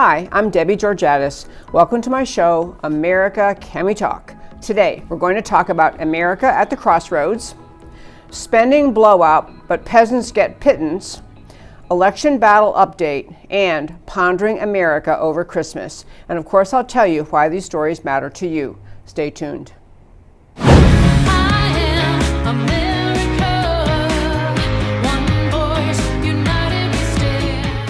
Hi, I'm Debbie Georgatos. Welcome to my show, America, Can We Talk? Today, we're going to talk about America at the crossroads, spending blowout, but peasants get pittance, election battle update, and pondering America over Christmas. And of course, I'll tell you why these stories matter to you. Stay tuned.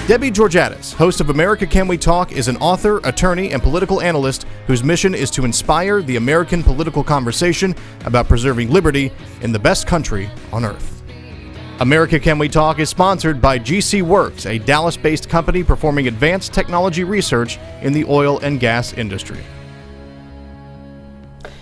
Debbie Georgatos, host of America Can We Talk, is an author, attorney, and political analyst whose mission is to inspire the American political conversation about preserving liberty in the best country on earth. America Can We Talk is sponsored by GC Works, a Dallas-based company performing advanced technology research in the oil and gas industry.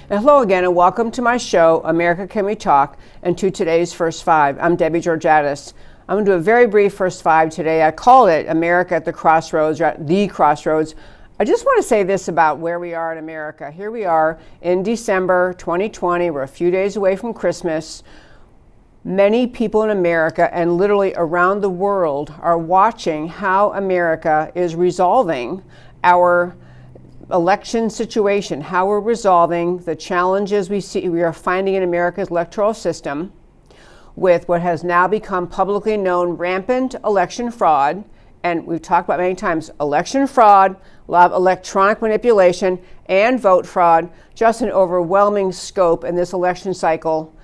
And hello again, and welcome to my show, America Can We Talk, and to today's First Five. I'm Debbie Georgatos. I'm going to do a very brief First Five today. I call it America at the Crossroads, or at the Crossroads. I just want to say this about where we are in America. Here we are in December 2020. We're a few days away from Christmas. Many people in America and literally around the world are watching how America is resolving our election situation, how we're resolving the challenges we are finding in America's electoral system with what has now become publicly known rampant election fraud. And we've talked about many times, election fraud, a lot of electronic manipulation, and vote fraud, just an overwhelming scope in this election cycle,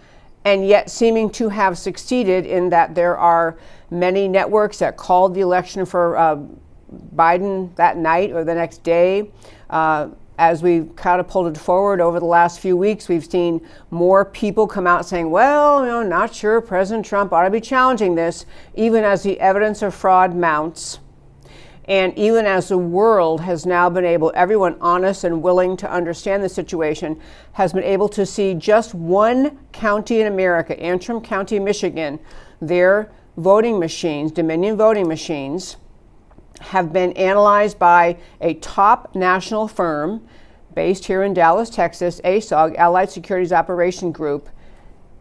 and yet seeming to have succeeded in that there are many networks that called the election for Biden that night or the next day. As we've catapulted forward over the last few weeks, we've seen more people come out saying, well, not sure President Trump ought to be challenging this, even as the evidence of fraud mounts. And even as the world has now been able, everyone honest and willing to understand the situation, has been able to see just one county in America, Antrim County, Michigan, their voting machines, Dominion voting machines, have been analyzed by a top national firm based here in Dallas, Texas, ASOG, Allied Securities Operation Group,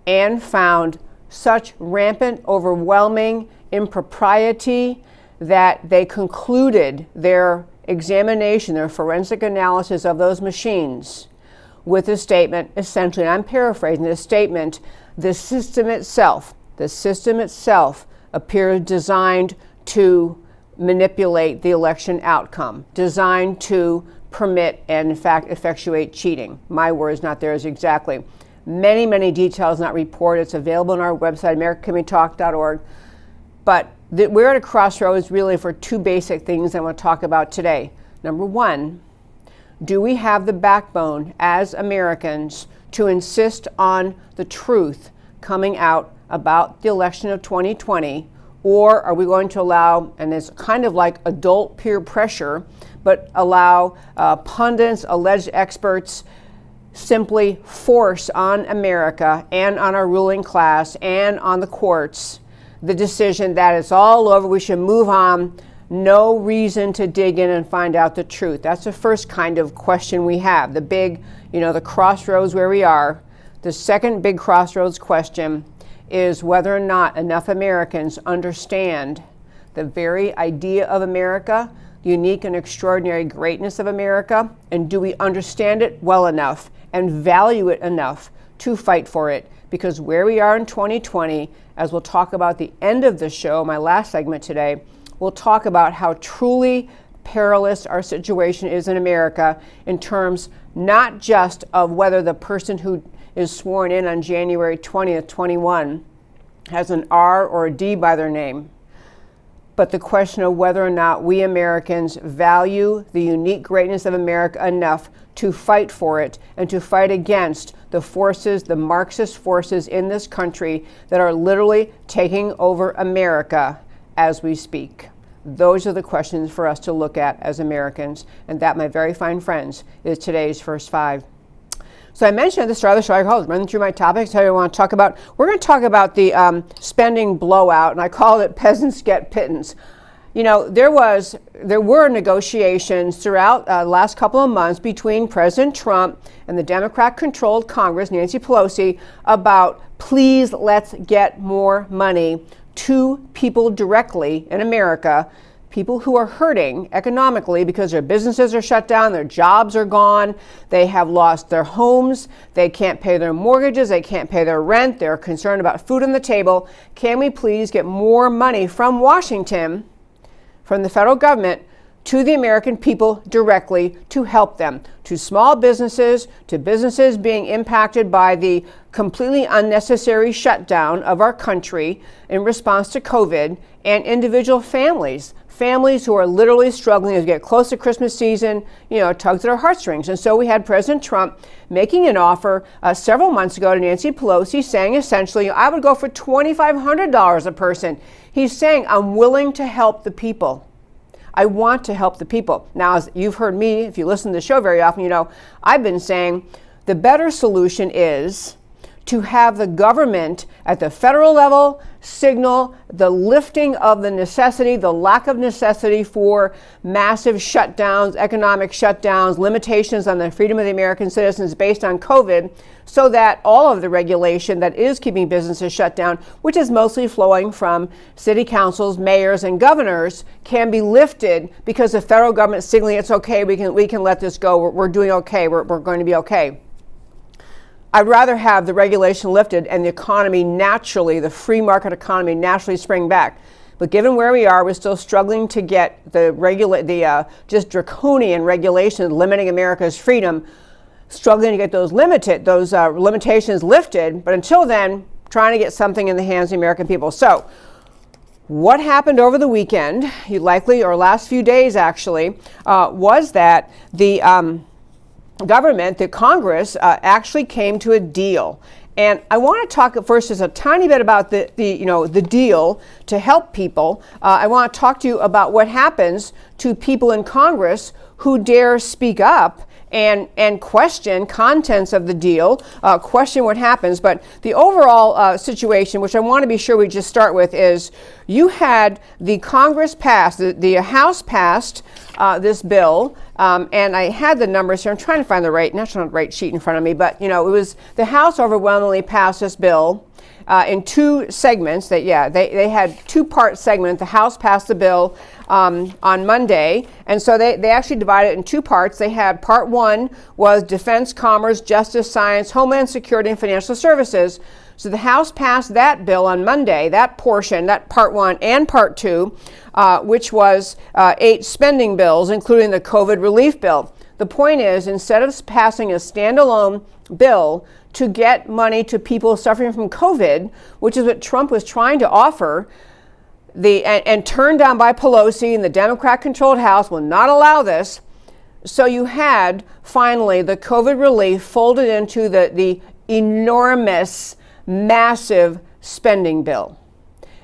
and found such rampant, overwhelming impropriety that they concluded their examination, their forensic analysis of those machines with a statement, essentially, and I'm paraphrasing this statement, the system itself appears designed to manipulate the election outcome, designed to permit and in fact effectuate cheating. My words, not theirs exactly. Many, many details not reported. It's available on our website, americacanwetalk.org. But we're at a crossroads really for two basic things I want to talk about today. Number one, do we have the backbone as Americans to insist on the truth coming out about the election of 2020? Or are we going to allow, and it's kind of like adult peer pressure, but allow pundits, alleged experts, simply force on America and on our ruling class and on the courts the decision that it's all over, we should move on, no reason to dig in and find out the truth? That's the first kind of question we have, the big, the crossroads where we are. The second big crossroads question is whether or not enough Americans understand the very idea of America, the unique and extraordinary greatness of America, and do we understand it well enough and value it enough to fight for it? Because where we are in 2020, as we'll talk about the end of the show, my last segment today, we'll talk about how truly perilous our situation is in America in terms not just of whether the person who is sworn in on January 20th, 21 has an R or a D by their name, but the question of whether or not we Americans value the unique greatness of America enough to fight for it and to fight against the forces, the Marxist forces in this country that are literally taking over America as we speak. Those are the questions for us to look at as Americans, and that, my very fine friends, is today's First Five. So I mentioned at the start of the show, I called running through my topics, how I want to talk about. We're going to talk about the spending blowout, and I call it Peasants Get Pittance. There were negotiations throughout the last couple of months between President Trump and the Democrat-controlled Congress, Nancy Pelosi, about please let's get more money to people directly in America people who are hurting economically because their businesses are shut down, their jobs are gone, they have lost their homes, they can't pay their mortgages, they can't pay their rent, they're concerned about food on the table. Can we please get more money from Washington, from the federal government, to the American people directly to help them, to small businesses, to businesses being impacted by the completely unnecessary shutdown of our country in response to COVID, and individual families who are literally struggling as we get close to Christmas season, tugs at our heartstrings. And so we had President Trump making an offer several months ago to Nancy Pelosi saying essentially, I would go for $2,500 a person. He's saying, I'm willing to help the people. I want to help the people. Now, as you've heard me, if you listen to the show very often, I've been saying the better solution is to have the government at the federal level signal the lifting of the necessity, the lack of necessity for massive shutdowns, economic shutdowns, limitations on the freedom of the American citizens based on COVID, so that all of the regulation that is keeping businesses shut down, which is mostly flowing from city councils, mayors, and governors, can be lifted because the federal government is signaling it's okay, we can let this go, we're doing okay, we're going to be okay. I'd rather have the regulation lifted and the economy naturally, the free market economy naturally spring back. But given where we are, we're still struggling to get the just draconian regulations limiting America's freedom, struggling to get those limitations lifted. But until then, trying to get something in the hands of the American people. So what happened over the weekend, or last few days actually, was that the government, the Congress, actually came to a deal. And I want to talk first just a tiny bit about the deal to help people. I want to talk to you about what happens to people in Congress who dare speak up and question contents of the deal, question what happens. But the overall situation, which I want to be sure we just start with, is you had the Congress pass, the House passed this bill, and I had the numbers here. I'm trying to find the right sheet in front of me, but it was the House overwhelmingly passed this bill in two segments. They had two-part segment. The House passed the bill on Monday, and so they actually divided it in two parts. They had part one was defense, commerce, justice, science, homeland security, and financial services. So the House passed that bill on Monday, that portion, that part one and part two, which was 8 spending bills, including the COVID relief bill. The point is, instead of passing a standalone bill to get money to people suffering from COVID, which is what Trump was trying to offer, and turned down by Pelosi, and the Democrat-controlled House will not allow this. So you had, finally, the COVID relief folded into the enormous, massive spending bill.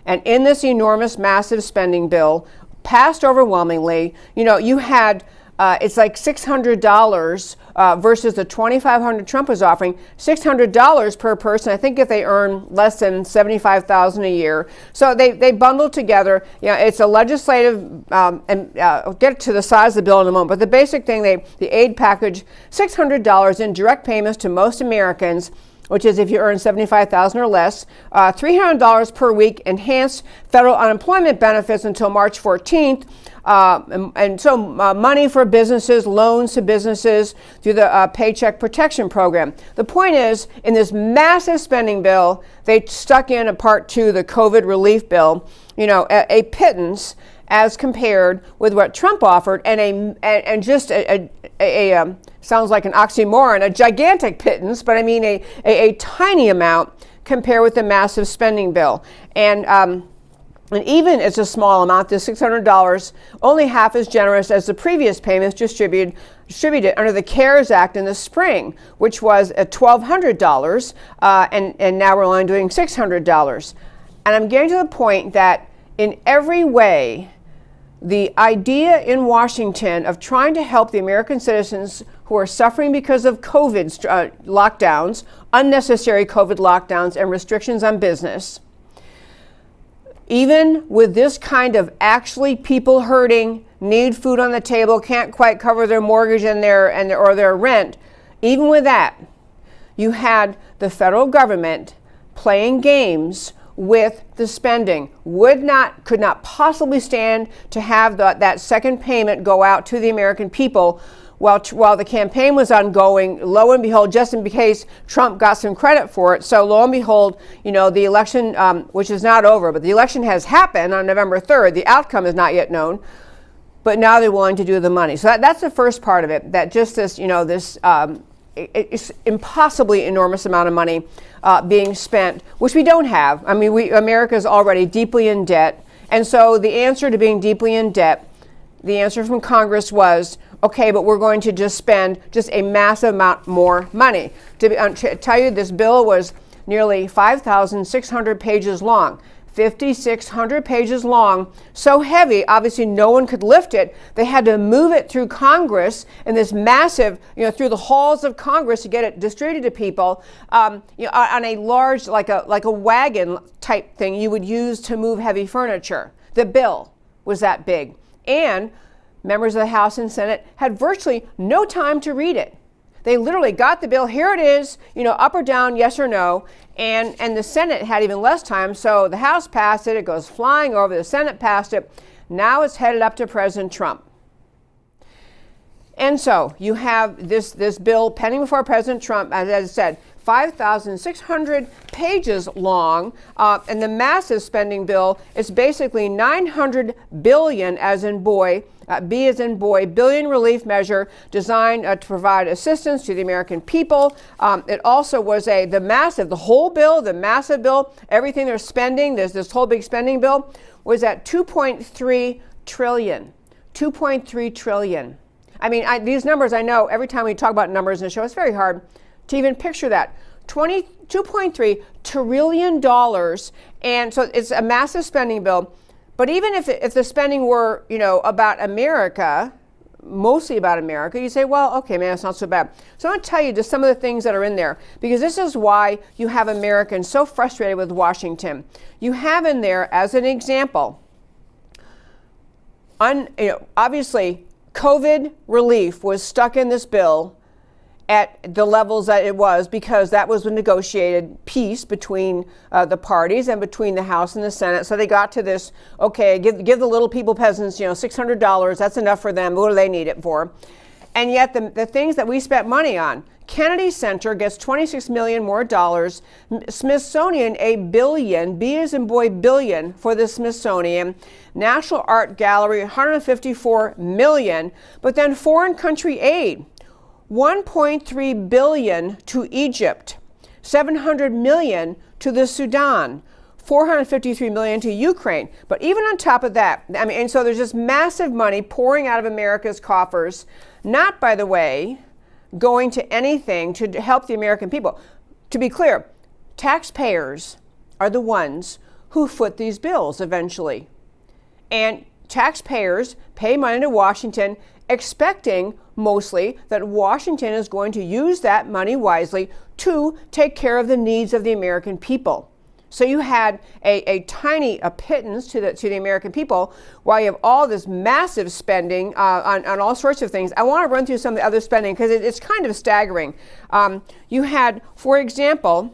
And in this enormous, massive spending bill, passed overwhelmingly, you had it's like $600 versus the $2,500 Trump was offering, $600 per person. I think if they earn less than $75,000 a year. So they bundled together. It's a legislative, and I'll get to the size of the bill in a moment. But the basic thing, the aid package, $600 in direct payments to most Americans, which is if you earn $75,000 or less, $300 per week, enhanced federal unemployment benefits until March 14th, and so money for businesses, loans to businesses through the Paycheck Protection Program. The point is, in this massive spending bill, they stuck in a part two, the COVID relief bill, a pittance as compared with what Trump offered, and just a sounds like an oxymoron, a gigantic pittance, but I mean a tiny amount compared with the massive spending bill. And even it's a small amount, this $600, only half as generous as the previous payments distributed under the CARES Act in the spring, which was at $1,200, and now we're only doing $600. And I'm getting to the point that in every way, the idea in Washington of trying to help the American citizens who are suffering because of COVID lockdowns, unnecessary COVID lockdowns, and restrictions on business, even with this kind of actually people hurting, need food on the table, can't quite cover their mortgage or their rent, even with that, you had the federal government playing games with the spending. Could not possibly stand to have that second payment go out to the American people while the campaign was ongoing. Lo and behold, just in case Trump got some credit for it. So lo and behold, the election, which is not over, but the election has happened on November 3rd. The outcome is not yet known, but now they're willing to do the money. So that's the first part of it, that just this, it's impossibly enormous amount of money being spent, which we don't have. I mean, America is already deeply in debt. And so the answer to being deeply in debt, the answer from Congress was, okay, but we're going to just spend just a massive amount more money. To tell you, this bill was nearly 5,600 pages long. 5,600 pages long, so heavy, obviously no one could lift it. They had to move it through Congress in this massive, through the halls of Congress to get it distributed to people, on a large, like a wagon type thing you would use to move heavy furniture. The bill was that big. And members of the House and Senate had virtually no time to read it. They literally got the bill, here it is, up or down, yes or no, and the Senate had even less time, so the House passed it, it goes flying over, the Senate passed it, now it's headed up to President Trump. And so you have this bill pending before President Trump, as I said, 5,600 pages long, and the massive spending bill is basically 900 billion, as in boy, B as in boy, billion relief measure designed to provide assistance to the American people. It also was the whole bill, the massive bill, everything they're spending, this whole big spending bill was at 2.3 trillion. 2.3 trillion. I mean, these numbers, I know every time we talk about numbers in the show, it's very hard to even picture that. $2.3 trillion, and so it's a massive spending bill. But even if the spending were, about America, mostly about America, you say, well, okay, man, it's not so bad. So I'm going to tell you just some of the things that are in there, because this is why you have Americans so frustrated with Washington. You have in there, as an example, obviously, COVID relief was stuck in this bill at the levels that it was, because that was a negotiated peace between the parties and between the House and the Senate. So they got to this, okay, give the little people, peasants, $600, that's enough for them. What do they need it for? And yet the things that we spent money on, Kennedy Center gets $26 million more dollars, Smithsonian $1 billion, B as in boy billion for the Smithsonian, National Art Gallery $154 million, but then foreign country aid, $1.3 billion to Egypt, $700 million to the Sudan, $453 million to Ukraine. But even on top of that, and so there's just massive money pouring out of America's coffers, not, by the way, going to anything to help the American people. To be clear, taxpayers are the ones who foot these bills eventually. And taxpayers pay money to Washington, expecting mostly that Washington is going to use that money wisely to take care of the needs of the American people. So you had a tiny pittance to the American people, while you have all this massive spending on all sorts of things. I want to run through some of the other spending because it's kind of staggering. You had, for example,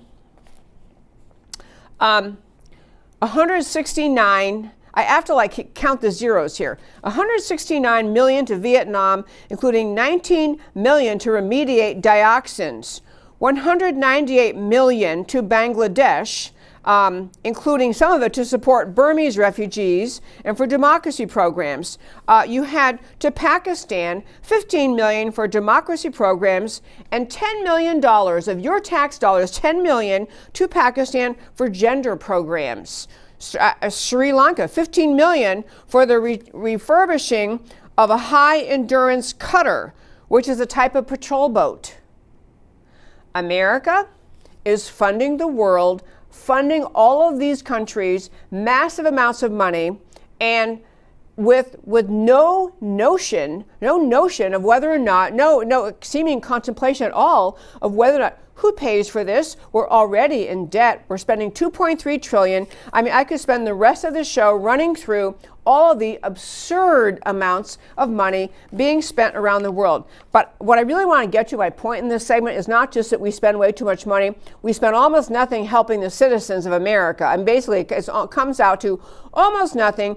169. I have to count the zeros here. 169 million to Vietnam, including 19 million to remediate dioxins. 198 million to Bangladesh, including some of it to support Burmese refugees and for democracy programs. You had to Pakistan, 15 million for democracy programs, and $10 million of your tax dollars, 10 million to Pakistan for gender programs. Sri Lanka, 15 million for the refurbishing of a high endurance cutter, which is a type of patrol boat. America is funding the world, funding all of these countries, massive amounts of money, and with no notion of whether or not, no seeming contemplation at all of whether or not, who pays for this? We're already in debt. We're spending $2.3 trillion. I mean, I could spend the rest of the show running through all of the absurd amounts of money being spent around the world. But what I really want to get to, my point in this segment, is not just that we spend way too much money. We spend almost nothing helping the citizens of America. And basically, it comes out to almost nothing,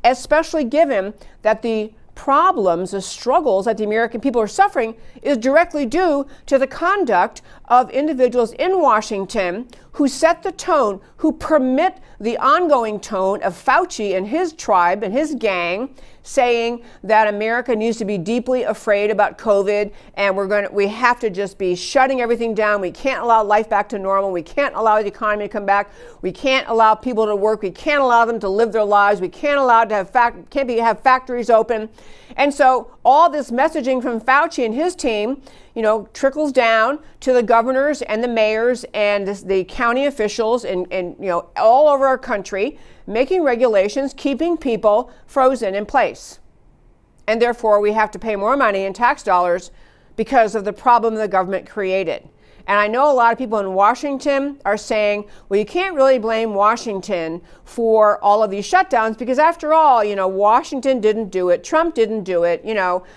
especially given that the problems, the struggles that the American people are suffering is directly due to the conduct of individuals in Washington who set the tone, who permit the ongoing tone of Fauci and his tribe and his gang saying that America needs to be deeply afraid about COVID and we have to just be shutting everything down. We can't allow life back to normal. We can't allow the economy to come back. We can't allow people to work. We can't allow them to live their lives. We can't allow to have have factories open. And so all this messaging from Fauci and his team, trickles down to the governors and the mayors and the county officials and all over our country, making regulations, keeping people frozen in place. And therefore, we have to pay more money in tax dollars because of the problem the government created. And I know a lot of people in Washington are saying, well, you can't really blame Washington for all of these shutdowns because after all, Washington didn't do it. Trump didn't do it.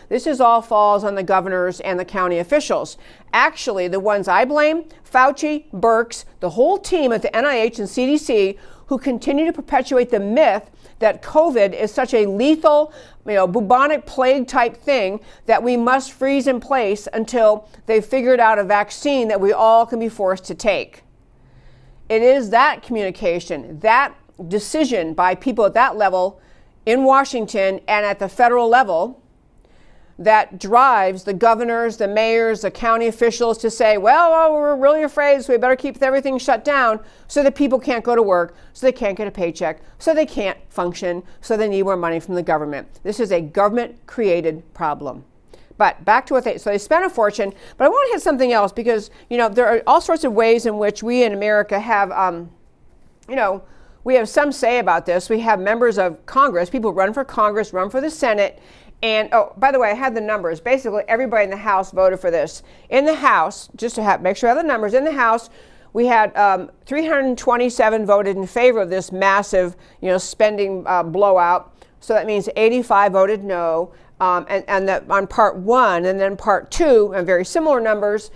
This all falls on the governors and the county officials. Actually, the ones I blame, Fauci, Birx, the whole team at the NIH and CDC, who continue to perpetuate the myth that COVID is such a lethal, bubonic plague type thing that we must freeze in place until they've figured out a vaccine that we all can be forced to take. It is that communication, that decision by people at that level in Washington and at the federal level that drives the governors, the mayors, the county officials to say, well, we're really afraid, so we better keep everything shut down so that people can't go to work, so they can't get a paycheck, so they can't function, so they need more money from the government. This is a government-created problem. But back to so they spent a fortune, but I want to hit something else because, there are all sorts of ways in which we in America have, we have some say about this. We have members of Congress, people run for Congress, run for the Senate. And, by the way, I had the numbers. Basically, everybody in the House voted for this. In the House, just to make sure I have the numbers, in the House, we had 327 voted in favor of this massive, spending blowout. So that means 85 voted no. And that on part one, and then part two, and very similar numbers,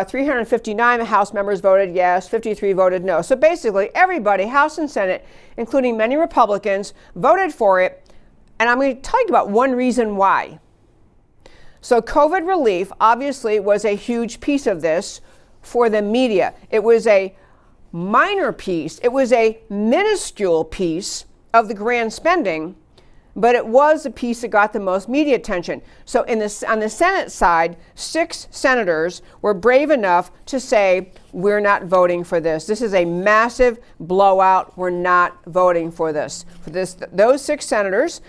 359 House members voted yes, 53 voted no. So basically, everybody, House and Senate, including many Republicans, voted for it. And I'm going to tell you about one reason why. So COVID relief obviously was a huge piece of this for the media. It was a minor piece. It was a minuscule piece of the grand spending, but it was the piece that got the most media attention. So on the Senate side, 6 senators were brave enough to say, we're not voting for this. This is a massive blowout. We're not voting for this. Those 6 senators,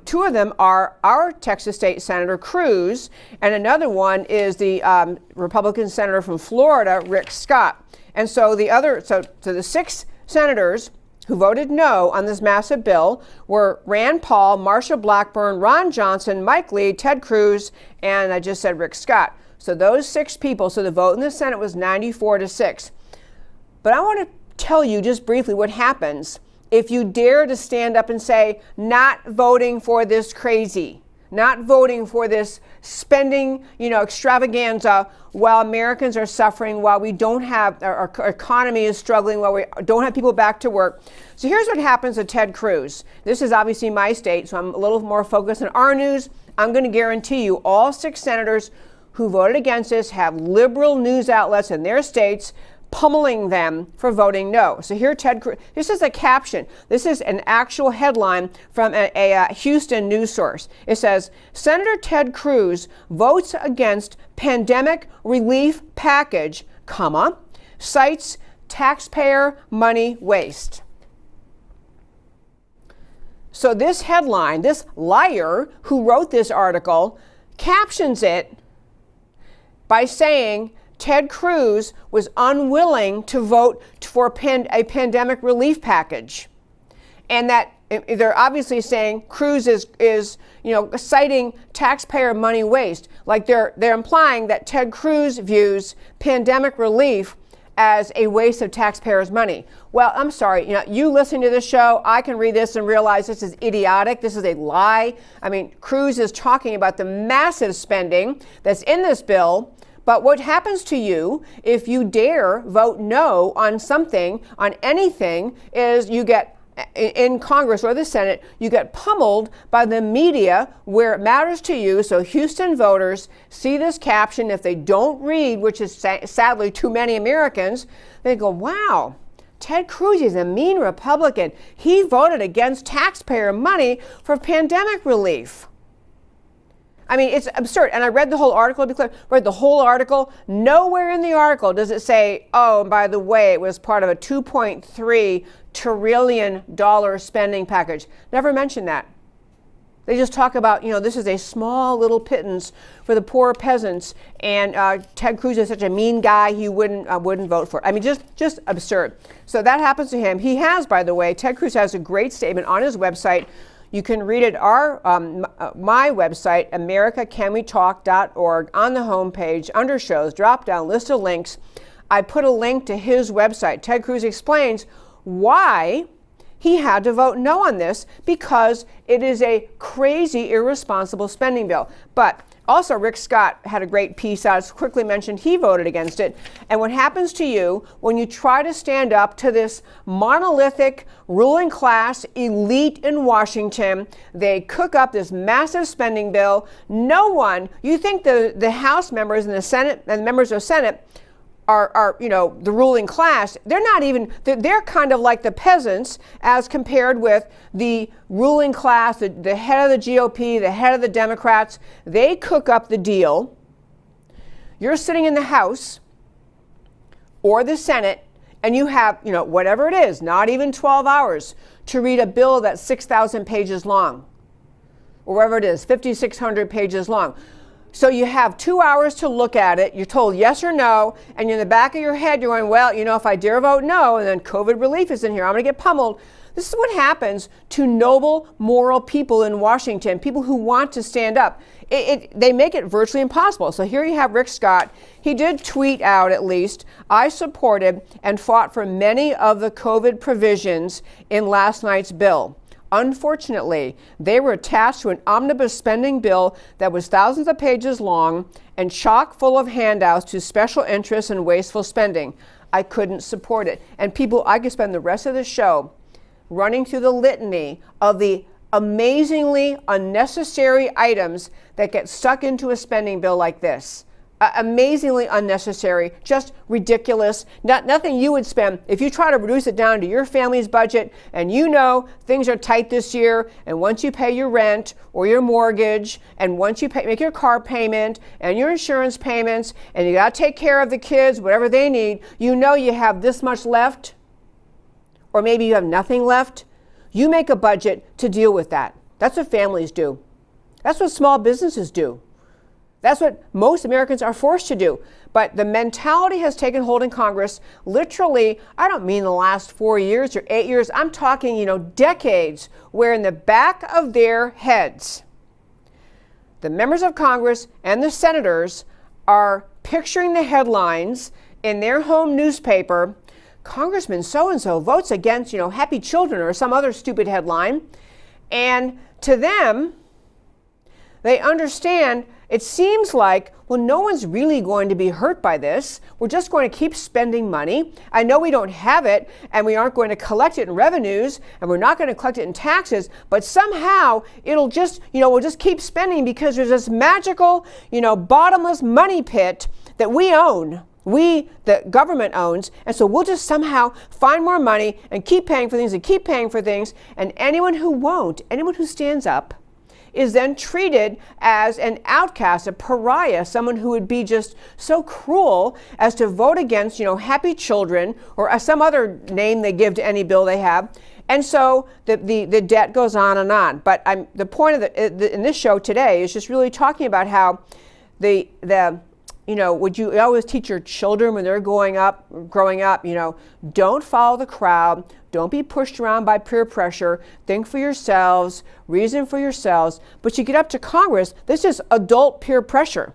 2 of them are our Texas State Senator Cruz, and another one is the Republican senator from Florida, Rick Scott. And so the 6 senators who voted no on this massive bill were Rand Paul, Marsha Blackburn, Ron Johnson, Mike Lee, Ted Cruz, and I just said Rick Scott. So those 6 people, so the vote in the Senate was 94-6. But I want to tell you just briefly what happens if you dare to stand up and say, not voting for this crazy, not voting for this spending, extravaganza while Americans are suffering, while we don't have, our economy is struggling, while we don't have people back to work. So here's what happens to Ted Cruz. This is obviously my state, so I'm a little more focused on our news. I'm going to guarantee you all 6 senators who voted against this have liberal news outlets in their states pummeling them for voting no. So here, Ted Cruz, this is a caption. This is an actual headline from a Houston news source. It says, Senator Ted Cruz votes against pandemic relief package, cites taxpayer money waste. So this headline, this liar who wrote this article, captions it by saying Ted Cruz was unwilling to vote for a pandemic relief package, and that they're obviously saying Cruz is citing taxpayer money waste. Like they're implying that Ted Cruz views pandemic relief as a waste of taxpayers' money. Well, I'm sorry, you listen to this show, I can read this and realize this is idiotic, this is a lie. I mean, Cruz is talking about the massive spending that's in this bill, but what happens to you if you dare vote no on something, on anything, is you get in Congress or the Senate, you get pummeled by the media where it matters to you. So Houston voters see this caption. If they don't read, which is sadly too many Americans, they go, wow, Ted Cruz is a mean Republican. He voted against taxpayer money for pandemic relief. I mean, it's absurd. And I read the whole article, to be clear, read the whole article. Nowhere in the article does it say, oh, and by the way, it was part of a $2.3 trillion spending package. Never mentioned that. They just talk about, this is a small little pittance for the poor peasants, and Ted Cruz is such a mean guy, he wouldn't vote for it. I mean, just absurd. So that happens to him. He has, by the way, Ted Cruz has a great statement on his website. You can read it my website, americacanwetalk.org, on the homepage, under shows, drop down, list of links. I put a link to his website. Ted Cruz explains why he had to vote no on this, because it is a crazy, irresponsible spending bill. But also, Rick Scott had a great piece out. It's quickly mentioned he voted against it. And what happens to you when you try to stand up to this monolithic ruling class elite in Washington? They cook up this massive spending bill. No one, you think the House members and the Senate and members of Senate are the ruling class. They're not even, they're kind of like the peasants as compared with the ruling class, the head of the GOP, the head of the Democrats. They cook up the deal. You're sitting in the House or the Senate, and you have, whatever it is, not even 12 hours to read a bill that's 6,000 pages long, or whatever it is, 5,600 pages long. So you have 2 hours to look at it. You're told yes or no, and in the back of your head, you're going, well, if I dare vote no, and then COVID relief is in here, I'm going to get pummeled. This is what happens to noble, moral people in Washington, people who want to stand up. They make it virtually impossible. So here you have Rick Scott. He did tweet out, at least, I supported and fought for many of the COVID provisions in last night's bill. Unfortunately, they were attached to an omnibus spending bill that was thousands of pages long and chock full of handouts to special interests and wasteful spending. I couldn't support it. And people, I could spend the rest of the show running through the litany of the amazingly unnecessary items that get stuck into a spending bill like this. Amazingly unnecessary, just ridiculous. Nothing you would spend if you try to reduce it down to your family's budget, and things are tight this year, and once you pay your rent or your mortgage, and once you make your car payment and your insurance payments, and you got to take care of the kids, whatever they need, you have this much left, or maybe you have nothing left. You make a budget to deal with that. That's what families do. That's what small businesses do. That's what most Americans are forced to do. But the mentality has taken hold in Congress literally, I don't mean the last 4 years or 8 years, I'm talking, decades, where in the back of their heads, the members of Congress and the senators are picturing the headlines in their home newspaper, Congressman so-and-so votes against, happy children or some other stupid headline. And to them, they understand. It seems like, well, no one's really going to be hurt by this. We're just going to keep spending money. I know we don't have it, and we aren't going to collect it in revenues, and we're not going to collect it in taxes, but somehow it'll just, we'll just keep spending because there's this magical, bottomless money pit that we own. The government owns, and so we'll just somehow find more money and keep paying for things and keep paying for things, and anyone who stands up is then treated as an outcast, a pariah, someone who would be just so cruel as to vote against, happy children or some other name they give to any bill they have. And so the debt goes on and on. But the point of in this show today is just really talking about how would you always teach your children when they're growing up, don't follow the crowd, Don't be pushed around by peer pressure. Think for yourselves, reason for yourselves. But you get up to Congress, this is adult peer pressure.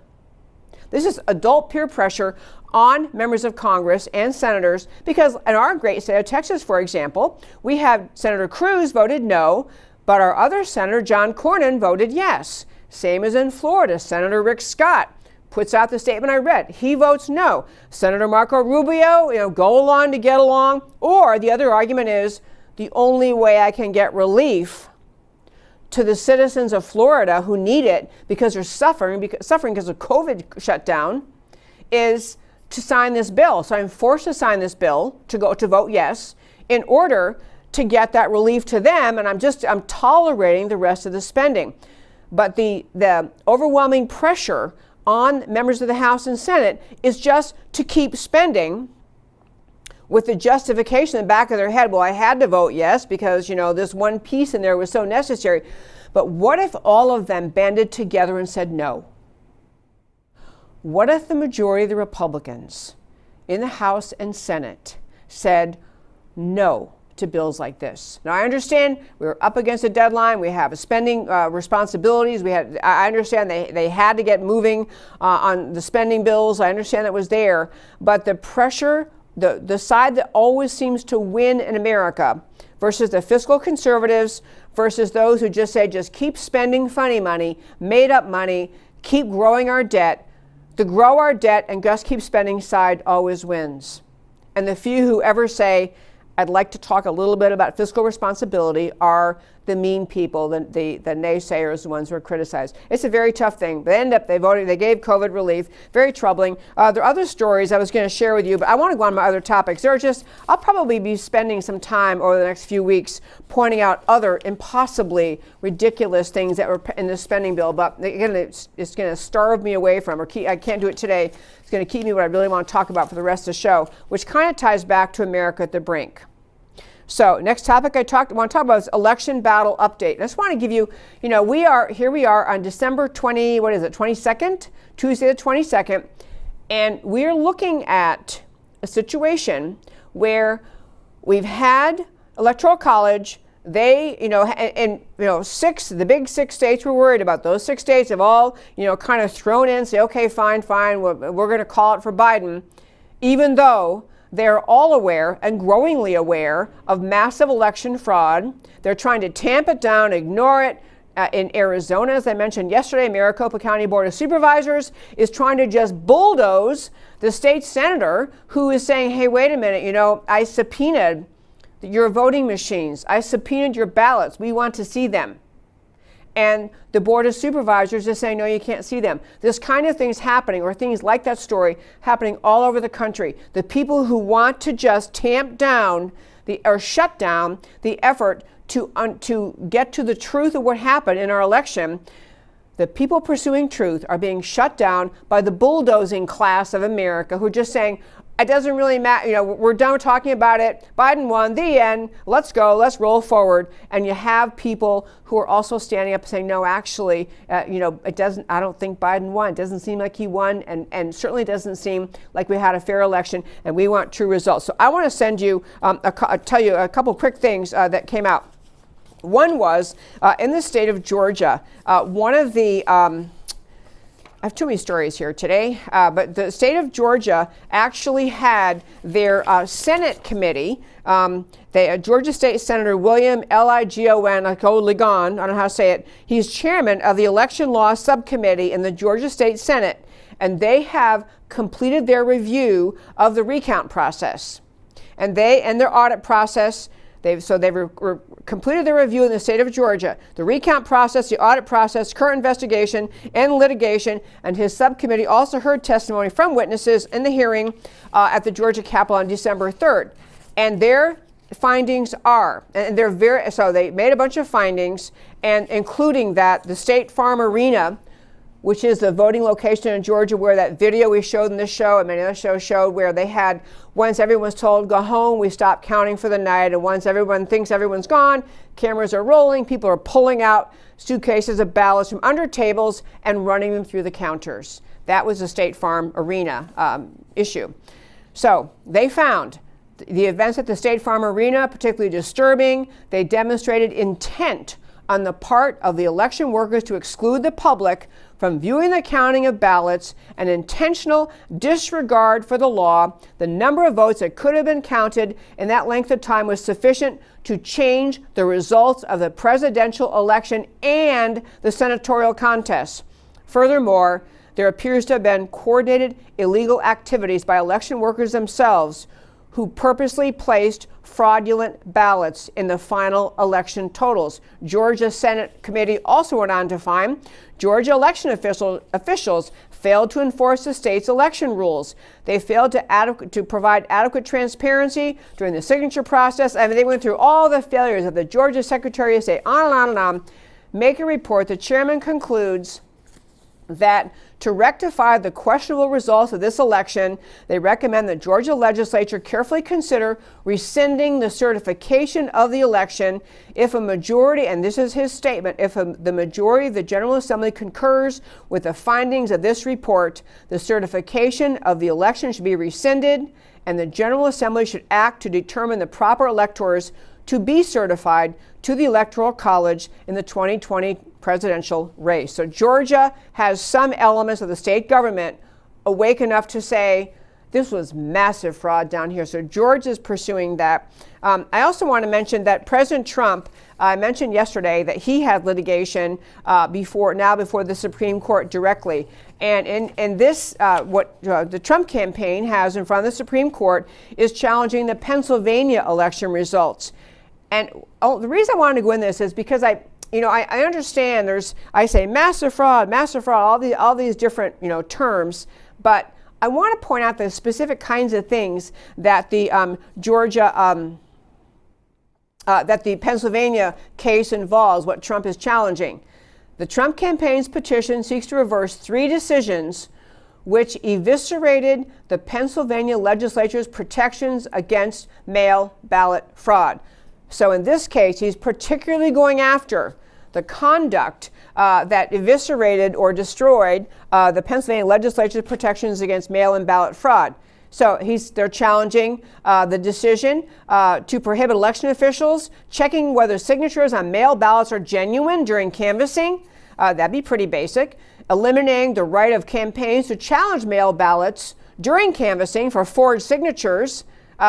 This is adult peer pressure on members of Congress and senators, because in our great state of Texas, for example, we have Senator Cruz voted no, but our other senator, John Cornyn, voted yes. Same as in Florida. Senator Rick Scott puts out the statement I read. He votes no. Senator Marco Rubio, go along to get along. Or the other argument is the only way I can get relief to the citizens of Florida who need it because they're suffering because of COVID shutdown is to sign this bill. So I'm forced to sign this bill to vote yes in order to get that relief to them, and I'm tolerating the rest of the spending. But the overwhelming pressure on members of the House and Senate is just to keep spending with the justification in the back of their head, well, I had to vote yes because, this one piece in there was so necessary. But what if all of them banded together and said no? What if the majority of the Republicans in the House and Senate said no to bills like this? Now, I understand we were up against a deadline. We have spending responsibilities. I understand they had to get moving on the spending bills. I understand that was there. But the pressure, the side that always seems to win in America versus the fiscal conservatives versus those who just say, just keep spending funny money, made up money, keep growing our debt. The grow our debt and just keep spending side always wins. And the few who ever say, I'd like to talk a little bit about fiscal responsibility are the mean people, the naysayers, the ones who are criticized. It's a very tough thing. They gave COVID relief, very troubling. There are other stories I was going to share with you, but I want to go on to my other topics. I'll probably be spending some time over the next few weeks pointing out other impossibly ridiculous things that were in the spending bill, but again, it's going to starve me away from, I can't do it today. It's going to keep me what I really want to talk about for the rest of the show, which kind of ties back to America at the brink. So next topic I want to talk about is election battle update. I just want to give you, we are on December 22nd, Tuesday the 22nd, and we're looking at a situation where we've had Electoral College. The big six states we're worried about. Those 6 states have all, kind of thrown in, say, okay, fine, we're going to call it for Biden, even though they're all aware and growingly aware of massive election fraud. They're trying to tamp it down, ignore it. In Arizona, as I mentioned yesterday, Maricopa County Board of Supervisors is trying to just bulldoze the state senator who is saying, hey, wait a minute, I subpoenaed your voting machines. I subpoenaed your ballots. We want to see them. And the Board of Supervisors is saying, no, you can't see them. This kind of thing is happening, or things like that story happening all over the country. The people who want to just tamp down or shut down the effort to get to the truth of what happened in our election, the people pursuing truth are being shut down by the bulldozing class of America who are just saying, it doesn't really matter. We're done talking about it. Biden won, the end. Let's go. Let's roll forward. And you have people who are also standing up and saying, no, actually, it doesn't. I don't think Biden won. It doesn't seem like he won, and certainly doesn't seem like we had a fair election. And we want true results. So I want to send you, tell you a couple quick things that came out. One was in the state of Georgia. One of the I have too many stories here today, but the state of Georgia actually had their Senate committee. Georgia State Senator William Ligon, I don't know how to say it. He's chairman of the Election Law Subcommittee in the Georgia State Senate, and they have completed their review of the recount process, and their audit process. They've completed their review in the state of Georgia, the recount process, the audit process, current investigation, and litigation. And his subcommittee also heard testimony from witnesses in the hearing at the Georgia Capitol on December 3rd. And their findings are, and so they made a bunch of findings, and including that the State Farm Arena, which is the voting location in Georgia where that video we showed in this show and many other shows showed, where they had, once everyone's told, go home, we stop counting for the night. And once everyone thinks everyone's gone, cameras are rolling, people are pulling out suitcases of ballots from under tables and running them through the counters. That was the State Farm Arena issue. So they found The events at the State Farm Arena, particularly disturbing. They demonstrated intent on the part of the election workers to exclude the public from viewing the counting of ballots, an intentional disregard for the law. The number of votes that could have been counted in that length of time was sufficient to change the results of the presidential election and the senatorial contest. Furthermore, there appears to have been coordinated illegal activities by election workers themselves who purposely placed fraudulent ballots in the final election totals. Georgia Senate committee also went on to find Georgia election officials failed to enforce the state's election rules. They failed to provide adequate transparency during the signature process. I mean, they went through all the failures of the Georgia Secretary of State, on and on and on. Make a report. The chairman concludes that to rectify the questionable results of this election, they recommend the Georgia legislature carefully consider rescinding the certification of the election if a majority, and this is his statement, if the majority of the General Assembly concurs with the findings of this report, the certification of the election should be rescinded, and the General Assembly should act to determine the proper electors to be certified to the Electoral College in the 2020 presidential race. So Georgia has some elements of the state government awake enough to say this was massive fraud down here. So Georgia is pursuing that. I also want to mention that President Trump, I mentioned yesterday that he had litigation before the Supreme Court directly. And in this, what the Trump campaign has in front of the Supreme Court is challenging the Pennsylvania election results. And the reason I wanted to go in this is because I understand I say massive fraud, all these different, terms, but I want to point out the specific kinds of things that the that the Pennsylvania case involves, what Trump is challenging. The Trump campaign's petition seeks to reverse 3 decisions which eviscerated the Pennsylvania legislature's protections against mail ballot fraud. So in this case, he's particularly going after the conduct that eviscerated or destroyed the Pennsylvania legislature's protections against mail-in ballot fraud. So they're challenging the decision to prohibit election officials checking whether signatures on mail ballots are genuine during canvassing. That'd be pretty basic. Eliminating the right of campaigns to challenge mail ballots during canvassing for forged signatures,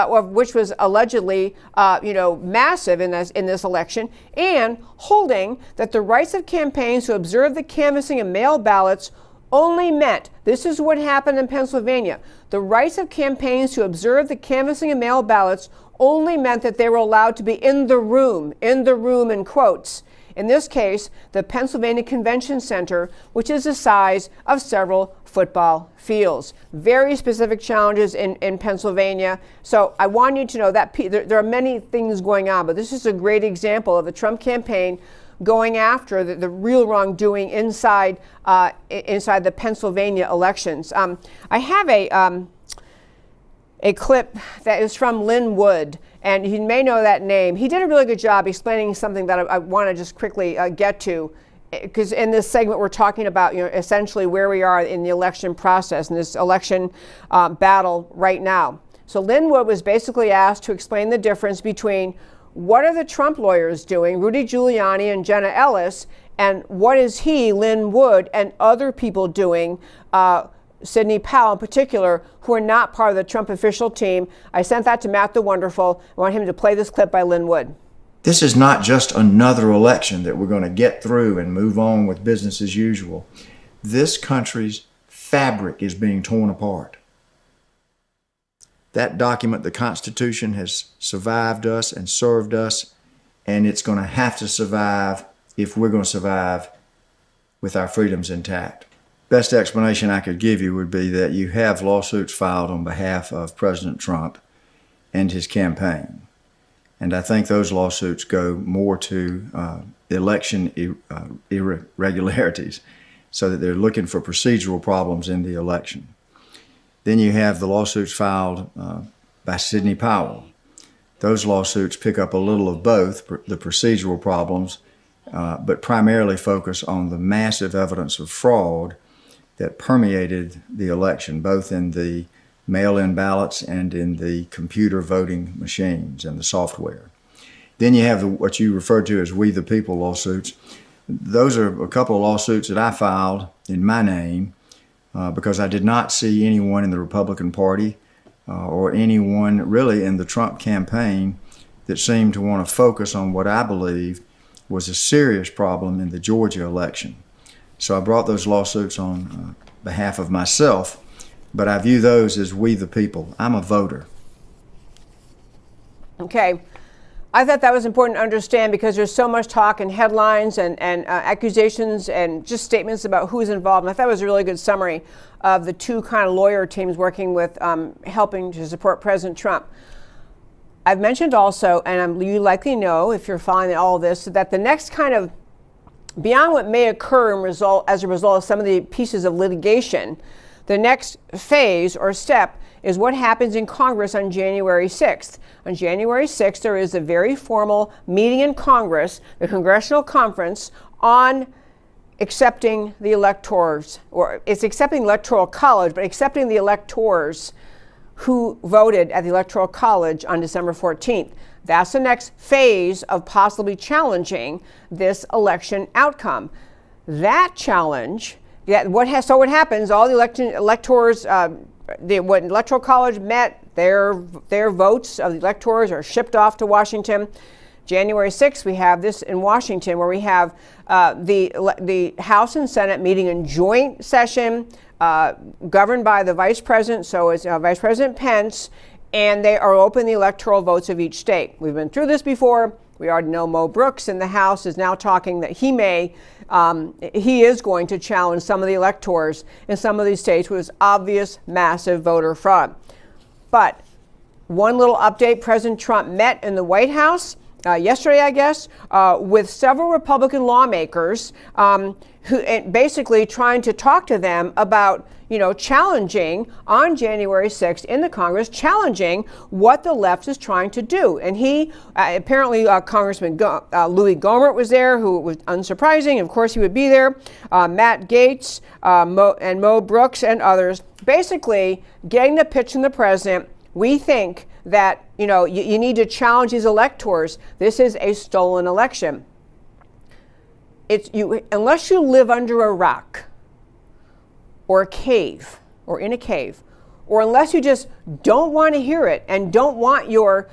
which was allegedly, massive in this election, and holding that the rights of campaigns to observe the canvassing of mail ballots only meant, this is what happened in Pennsylvania, the rights of campaigns to observe the canvassing of mail ballots only meant that they were allowed to be in the room in quotes. In this case, the Pennsylvania Convention Center, which is the size of several football fields. Very specific challenges in Pennsylvania. So I want you to know that there are many things going on, but this is a great example of the Trump campaign going after the real wrongdoing inside the Pennsylvania elections. I have a clip that is from Lin Wood, and you may know that name. He did a really good job explaining something that I want to just quickly get to, because in this segment we're talking about essentially where we are in the election process, in this election battle right now. So Lin Wood was basically asked to explain the difference between what are the Trump lawyers doing, Rudy Giuliani and Jenna Ellis, and what is he, Lin Wood, and other people doing, Sidney Powell in particular, who are not part of the Trump official team. I sent that to Matt the Wonderful. I want him to play this clip by Lin Wood. This is not just another election that we're going to get through and move on with business as usual. This country's fabric is being torn apart. That document, the Constitution, has survived us and served us, and it's going to have to survive if we're going to survive with our freedoms intact. Best explanation I could give you would be that you have lawsuits filed on behalf of President Trump and his campaign. And I think those lawsuits go more to election irregularities, so that they're looking for procedural problems in the election. Then you have the lawsuits filed by Sidney Powell. Those lawsuits pick up a little of both, the procedural problems, but primarily focus on the massive evidence of fraud that permeated the election, both in the mail-in ballots and in the computer voting machines and the software. Then you have what you refer to as We the People lawsuits. Those are a couple of lawsuits that I filed in my name because I did not see anyone in the Republican Party or anyone really in the Trump campaign that seemed to want to focus on what I believed was a serious problem in the Georgia election. So I brought those lawsuits on behalf of myself, but I view those as We the People. I'm a voter. Okay. I thought that was important to understand because there's so much talk and headlines and accusations and just statements about who's involved. And I thought it was a really good summary of the two kind of lawyer teams working with helping to support President Trump. I've mentioned also, and you likely know if you're following all of this, that the next kind of, beyond what may occur as a result of some of the pieces of litigation, the next phase or step is what happens in Congress on January 6th. On January 6th, there is a very formal meeting in Congress, the Congressional Conference, on accepting the electors, or it's accepting the Electoral College, but accepting the electors who voted at the Electoral College on December 14th. That's the next phase of possibly challenging this election outcome. That challenge, what happens, all the electors, when Electoral College met, their votes of the electors are shipped off to Washington. January 6th, we have this in Washington where we have the House and Senate meeting in joint session, governed by the Vice President, so it's Vice President Pence, and they are open the electoral votes of each state. We've been through this before. We already know Mo Brooks in the House is now talking that he is going to challenge some of the electors in some of these states with obvious massive voter fraud. But one little update, President Trump met in the White House yesterday, I guess, with several Republican lawmakers who basically trying to talk to them about, challenging on January 6th in the Congress, challenging what the left is trying to do. And he, apparently Congressman Louis Gohmert was there, who was unsurprising. Of course, he would be there. Matt Gaetz and Mo Brooks and others, basically getting the pitch from the president. We think that, you need to challenge these electors. This is a stolen election. Unless you live under a rock or a cave or in a cave, or unless you just don't want to hear it and don't want your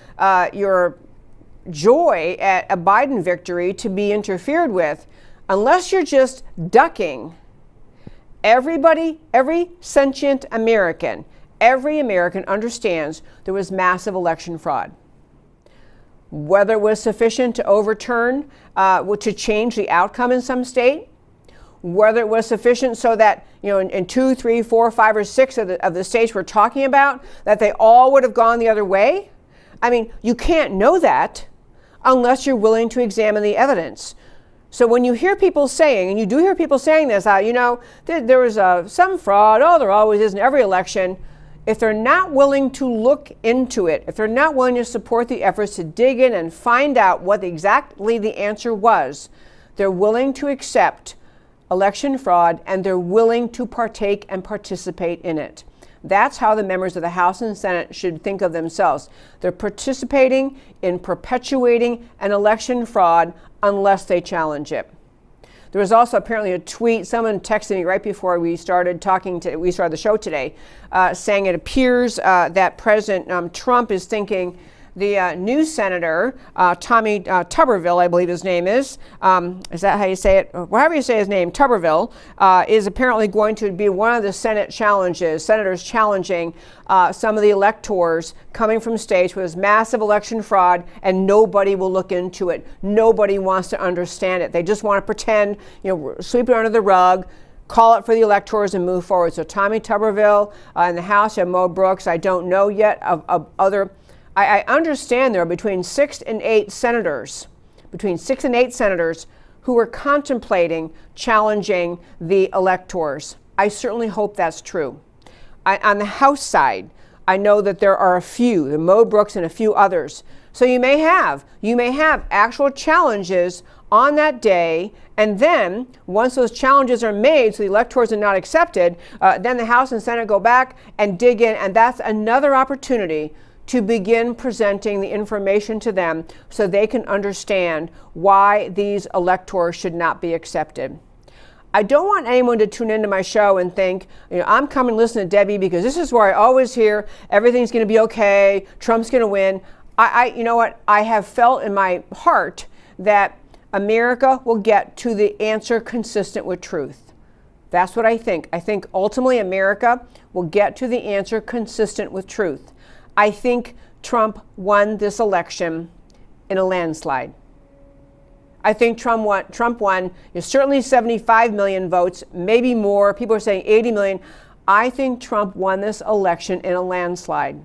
joy at a Biden victory to be interfered with, unless you're just ducking, every sentient American, every American understands there was massive election fraud. Whether it was sufficient to overturn, to change the outcome in some state, whether it was sufficient so that, in 2, 3, 4, 5, or 6 of the states we're talking about, that they all would have gone the other way. I mean, you can't know that unless you're willing to examine the evidence. So when you hear people saying, and you do hear people saying this, there was some fraud, there always is in every election. If they're not willing to look into it, if they're not willing to support the efforts to dig in and find out what exactly the answer was, they're willing to accept election fraud and they're willing to partake and participate in it. That's how the members of the House and Senate should think of themselves. They're participating in perpetuating an election fraud unless they challenge it. There was also apparently a tweet, someone texted me right before we started the show today, saying it appears that President Trump is thinking the new senator, Tommy Tuberville, I believe his name is that how you say it? However you say his name, Tuberville, is apparently going to be one of the senators challenging some of the electors coming from states where there's massive election fraud and nobody will look into it. Nobody wants to understand it. They just want to pretend, sweep it under the rug, call it for the electors and move forward. So Tommy Tuberville in the House and Mo Brooks, I don't know yet of other. I understand there are between 6 and 8 senators who are contemplating challenging the electors. I certainly hope that's true. On the House side, I know that there are a few, the Mo Brooks and a few others. So you may have actual challenges on that day, and then once those challenges are made so the electors are not accepted, then the House and Senate go back and dig in, and that's another opportunity to begin presenting the information to them so they can understand why these electors should not be accepted. I don't want anyone to tune into my show and think, I'm coming to listen to Debbie because this is where I always hear everything's going to be okay, Trump's going to win. You know what? I have felt in my heart that America will get to the answer consistent with truth. That's what I think. I think ultimately America will get to the answer consistent with truth. I think Trump won this election in a landslide. I think Trump won certainly 75 million votes, maybe more. People are saying 80 million. I think Trump won this election in a landslide.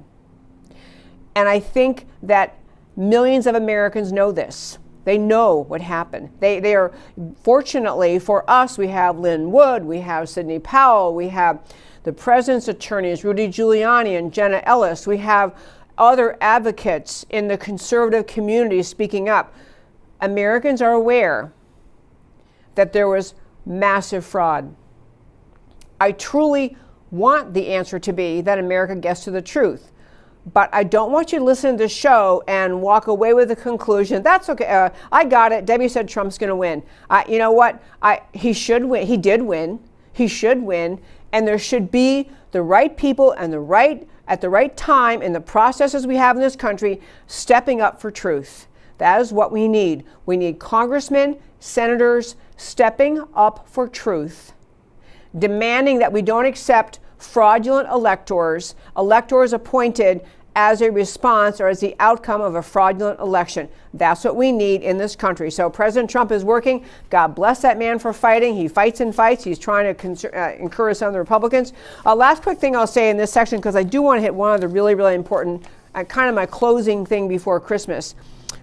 And I think that millions of Americans know this. They know what happened. They are, fortunately for us, we have Lynn Wood, we have Sidney Powell, we have the president's attorneys, Rudy Giuliani and Jenna Ellis. We have other advocates in the conservative community speaking up. Americans are aware that there was massive fraud. I truly want the answer to be that America gets to the truth. But I don't want you to listen to the show and walk away with the conclusion, that's okay, I got it, Debbie said Trump's going to win. You know what? He should win. He did win. He should win. And there should be the right people and at the right time in the processes we have in this country stepping up for truth. That is what we need. We need congressmen, senators stepping up for truth, demanding that we don't accept fraudulent electors appointed as a response or as the outcome of a fraudulent election. That's what we need in this country. So President Trump is working. God bless that man for fighting. He fights and fights. He's trying to encourage some of the Republicans. Last quick thing I'll say in this section, because I do want to hit one of the really, really important, kind of my closing thing before Christmas.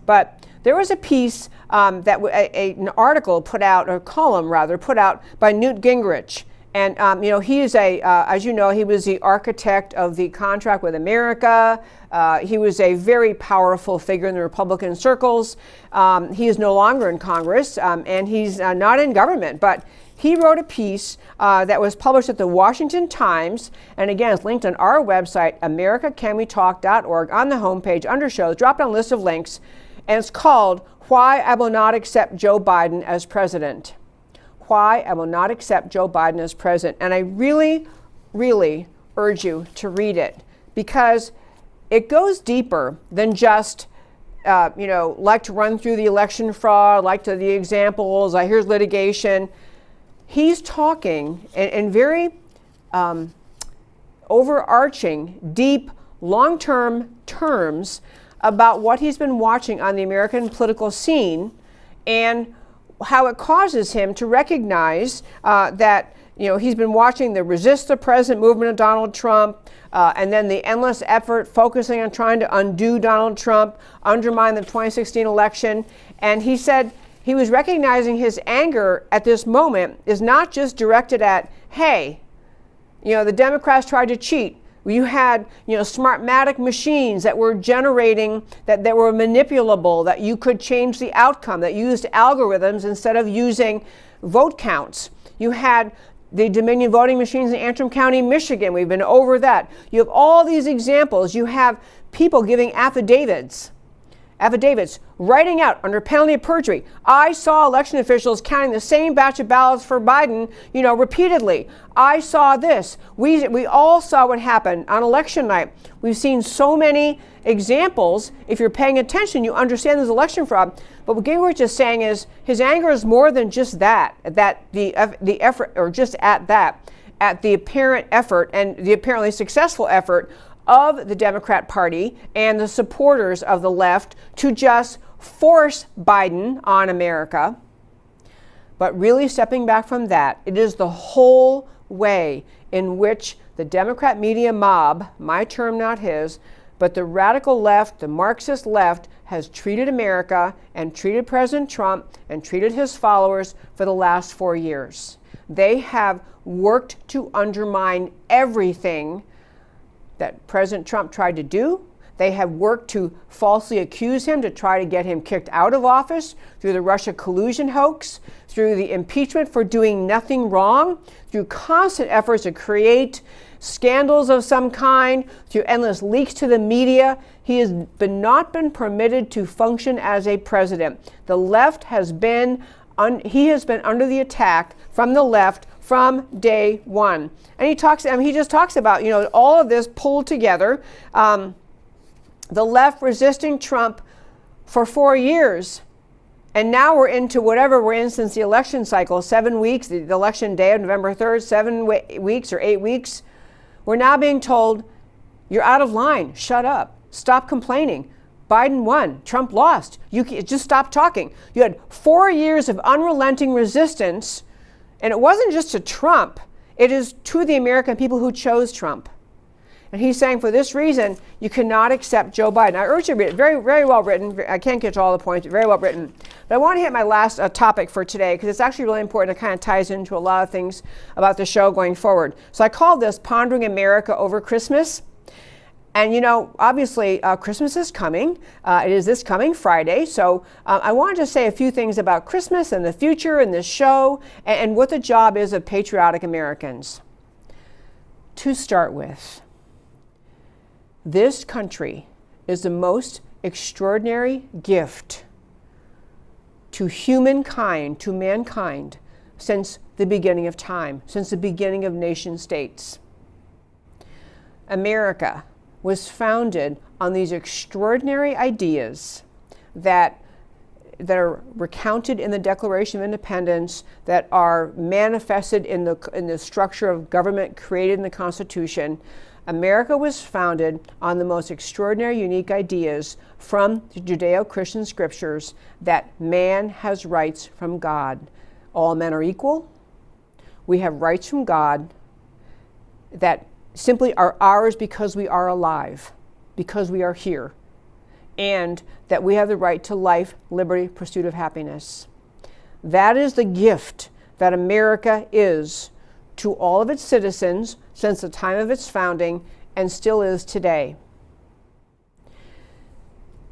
But there was a piece an article put out, or column rather, put out by Newt Gingrich. And, he is as you know, he was the architect of the contract with America. He was a very powerful figure in the Republican circles. He is no longer in Congress, and he's not in government. But he wrote a piece that was published at the Washington Times. And again, it's linked on our website, americacanwetalk.org, on the homepage, under shows, drop-down list of links. And it's called, Why I Will Not Accept Joe Biden as President. Why I will not accept Joe Biden as president. And I really, really urge you to read it, because it goes deeper than just, like to run through the election fraud, like to the examples, here's litigation. He's talking in very overarching, deep, long-term terms about what he's been watching on the American political scene and how it causes him to recognize that he's been watching the Resist the President movement of Donald Trump, and then the endless effort focusing on trying to undo Donald Trump, undermine the 2016 election. And he said he was recognizing his anger at this moment is not just directed at, hey, the Democrats tried to cheat. You had, Smartmatic machines that were generating, that were manipulable, that you could change the outcome, that used algorithms instead of using vote counts. You had the Dominion voting machines in Antrim County, Michigan. We've been over that. You have all these examples. You have people giving affidavits, writing out under penalty of perjury. I saw election officials counting the same batch of ballots for Biden, repeatedly. I saw this. We all saw what happened on election night. We've seen so many examples. If you're paying attention, you understand there's election fraud. But what Gingrich is saying is his anger is more than just that the effort, or just at the apparent effort and the apparently successful effort of the Democrat Party and the supporters of the left to just force Biden on America. But really stepping back from that, it is the whole way in which the Democrat media mob, my term, not his, but the radical left, the Marxist left, has treated America and treated President Trump and treated his followers for the last 4 years. They have worked to undermine everything that President Trump tried to do, They have worked to falsely accuse him, to try to get him kicked out of office through the Russia collusion hoax, through the impeachment for doing nothing wrong, through constant efforts to create scandals of some kind, through endless leaks to the media. He has not been permitted to function as a president. The left has been, he has been under the attack from the left from day one. And he just talks about, all of this pulled together. The left resisting Trump for 4 years. And now we're into whatever we're in since the election cycle, 7 weeks, the election day of November 3rd, 7 weeks or 8 weeks. We're now being told, you're out of line, shut up, stop complaining. Biden won, Trump lost. You just stop talking. You had 4 years of unrelenting resistance, and it wasn't just to Trump, it is to the American people who chose Trump. And he's saying for this reason, you cannot accept Joe Biden. I urge you to read it. Very, very well written. I can't get to all the points, very well written. But I want to hit my last topic for today because it's actually really important. It kind of ties into a lot of things about the show going forward. So I call this Pondering America Over Christmas. And obviously Christmas is coming. It is this coming Friday. So I wanted to say a few things about Christmas and the future and this show and what the job is of patriotic Americans. To start with, this country is the most extraordinary gift to humankind, to mankind, since the beginning of time, since the beginning of nation states. America was founded on these extraordinary ideas that are recounted in the Declaration of Independence, that are manifested in the structure of government created in the Constitution. America was founded on the most extraordinary, unique ideas from the Judeo-Christian scriptures that man has rights from God. All men are equal. We have rights from God that simply are ours because we are alive, because we are here, and that we have the right to life, liberty, pursuit of happiness. That is the gift that America is to all of its citizens since the time of its founding and still is today.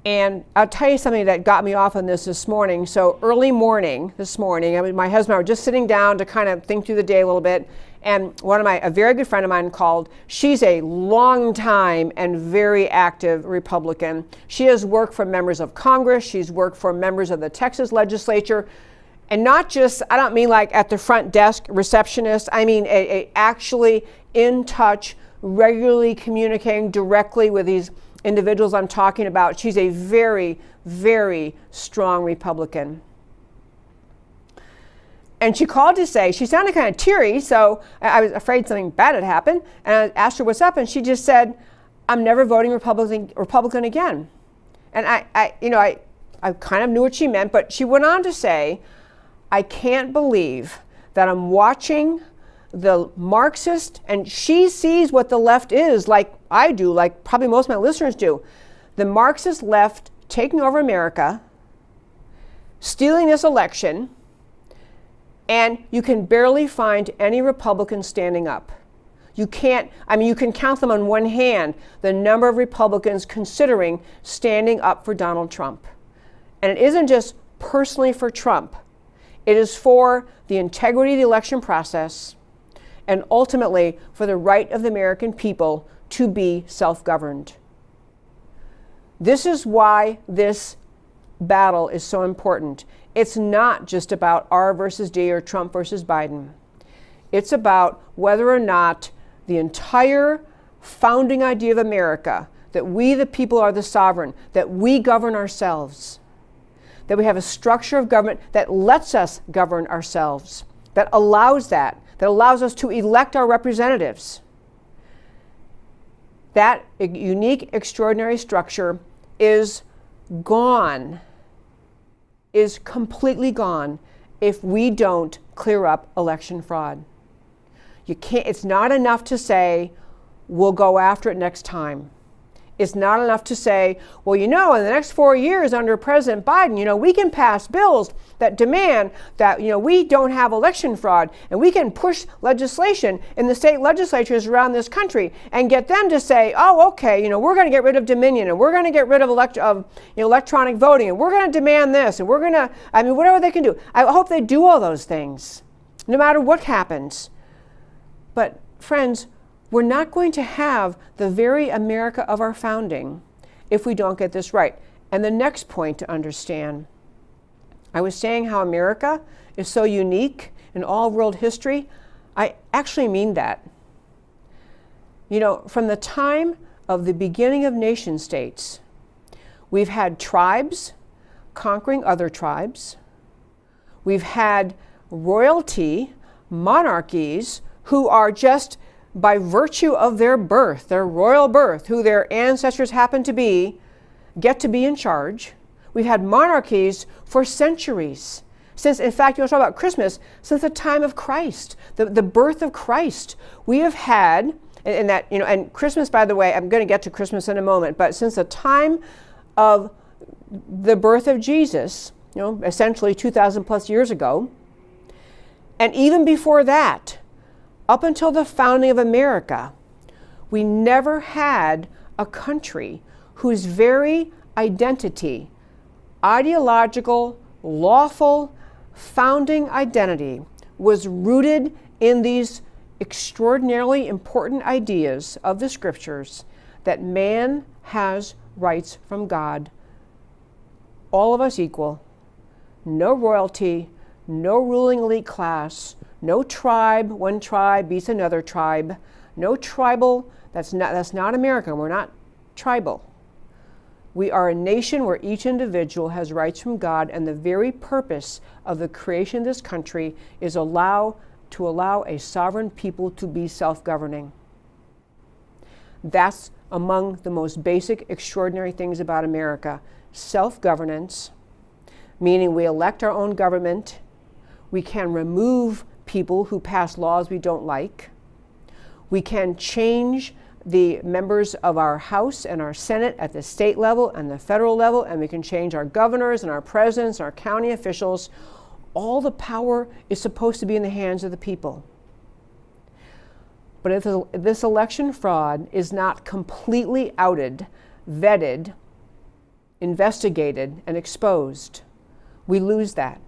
And I'll tell you something that got me off on this morning. So early morning this morning, my husband and I were just sitting down to kind of think through the day a little bit. And a very good friend of mine called. She's a long time and very active Republican. She has worked for members of Congress. She's worked for members of the Texas legislature. And not just, I don't mean like at the front desk receptionist. I mean actually in touch, regularly communicating directly with these individuals I'm talking about. She's a very, very strong Republican. And she called to say, she sounded kind of teary, so I was afraid something bad had happened. And I asked her what's up, and she just said, I'm never voting Republican again. And I kind of knew what she meant, but she went on to say, I can't believe that I'm watching the Marxist, and she sees what the left is like I do, like probably most of my listeners do. The Marxist left taking over America, stealing this election, and you can barely find any Republicans standing up. You can count them on one hand, the number of Republicans considering standing up for Donald Trump. And it isn't just personally for Trump. It is for the integrity of the election process and ultimately for the right of the American people to be self-governed. This is why this battle is so important. It's not just about R versus D or Trump versus Biden. It's about whether or not the entire founding idea of America, that we the people are the sovereign, that we govern ourselves, that we have a structure of government that lets us govern ourselves, that allows us to elect our representatives. That unique, extraordinary structure is gone, is completely gone if we don't clear up election fraud. It's not enough to say, we'll go after it next time. It's not enough to say, well, in the next 4 years under President Biden, we can pass bills that demand that, we don't have election fraud, and we can push legislation in the state legislatures around this country and get them to say, oh, okay, we're going to get rid of Dominion, and we're going to get rid of electronic voting, and we're going to demand this, and we're going to, whatever they can do. I hope they do all those things, no matter what happens. But friends, we're not going to have the very America of our founding if we don't get this right. And the next point to understand, I was saying how America is so unique in all world history. I actually mean that. From the time of the beginning of nation states, we've had tribes conquering other tribes. We've had royalty, monarchies, who are just by virtue of their birth, their royal birth, who their ancestors happen to be, get to be in charge. We've had monarchies for centuries. Since, in fact, you want to talk about Christmas, since the time of Christ, the birth of Christ. We have had, and Christmas, by the way, I'm going to get to Christmas in a moment, but since the time of the birth of Jesus, essentially 2,000 plus years ago, and even before that, up until the founding of America, we never had a country whose very identity, ideological, lawful, founding identity was rooted in these extraordinarily important ideas of the scriptures that man has rights from God, all of us equal, no royalty, no ruling elite class, no tribe, one tribe beats another tribe. No tribal, that's not America. We're not tribal. We are a nation where each individual has rights from God, and the very purpose of the creation of this country is to allow a sovereign people to be self-governing. That's among the most basic, extraordinary things about America. Self-governance, meaning we elect our own government. We can remove people who pass laws we don't like. We can change the members of our House and our Senate at the state level and the federal level, and we can change our governors and our presidents and our county officials. All the power is supposed to be in the hands of the people. But if this election fraud is not completely outed, vetted, investigated, and exposed, we lose that.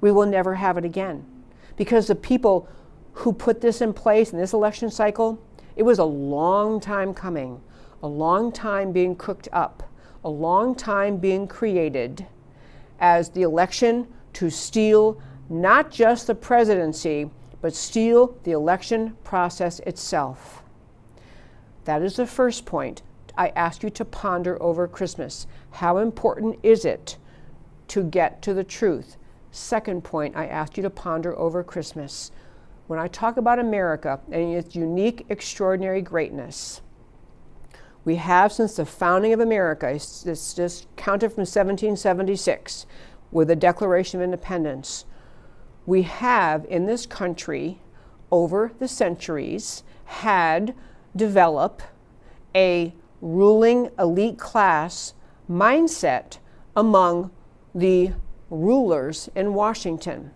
We will never have it again. Because the people who put this in place in this election cycle, it was a long time coming, a long time being cooked up, a long time being created as the election to steal not just the presidency, but steal the election process itself. That is the first point I ask you to ponder over Christmas. How important is it to get to the truth? Second point I ask you to ponder over Christmas. When I talk about America and its unique, extraordinary greatness, we have, since the founding of America, it's just counted from 1776 with the Declaration of Independence, we have in this country over the centuries had developed a ruling elite class mindset among the rulers in Washington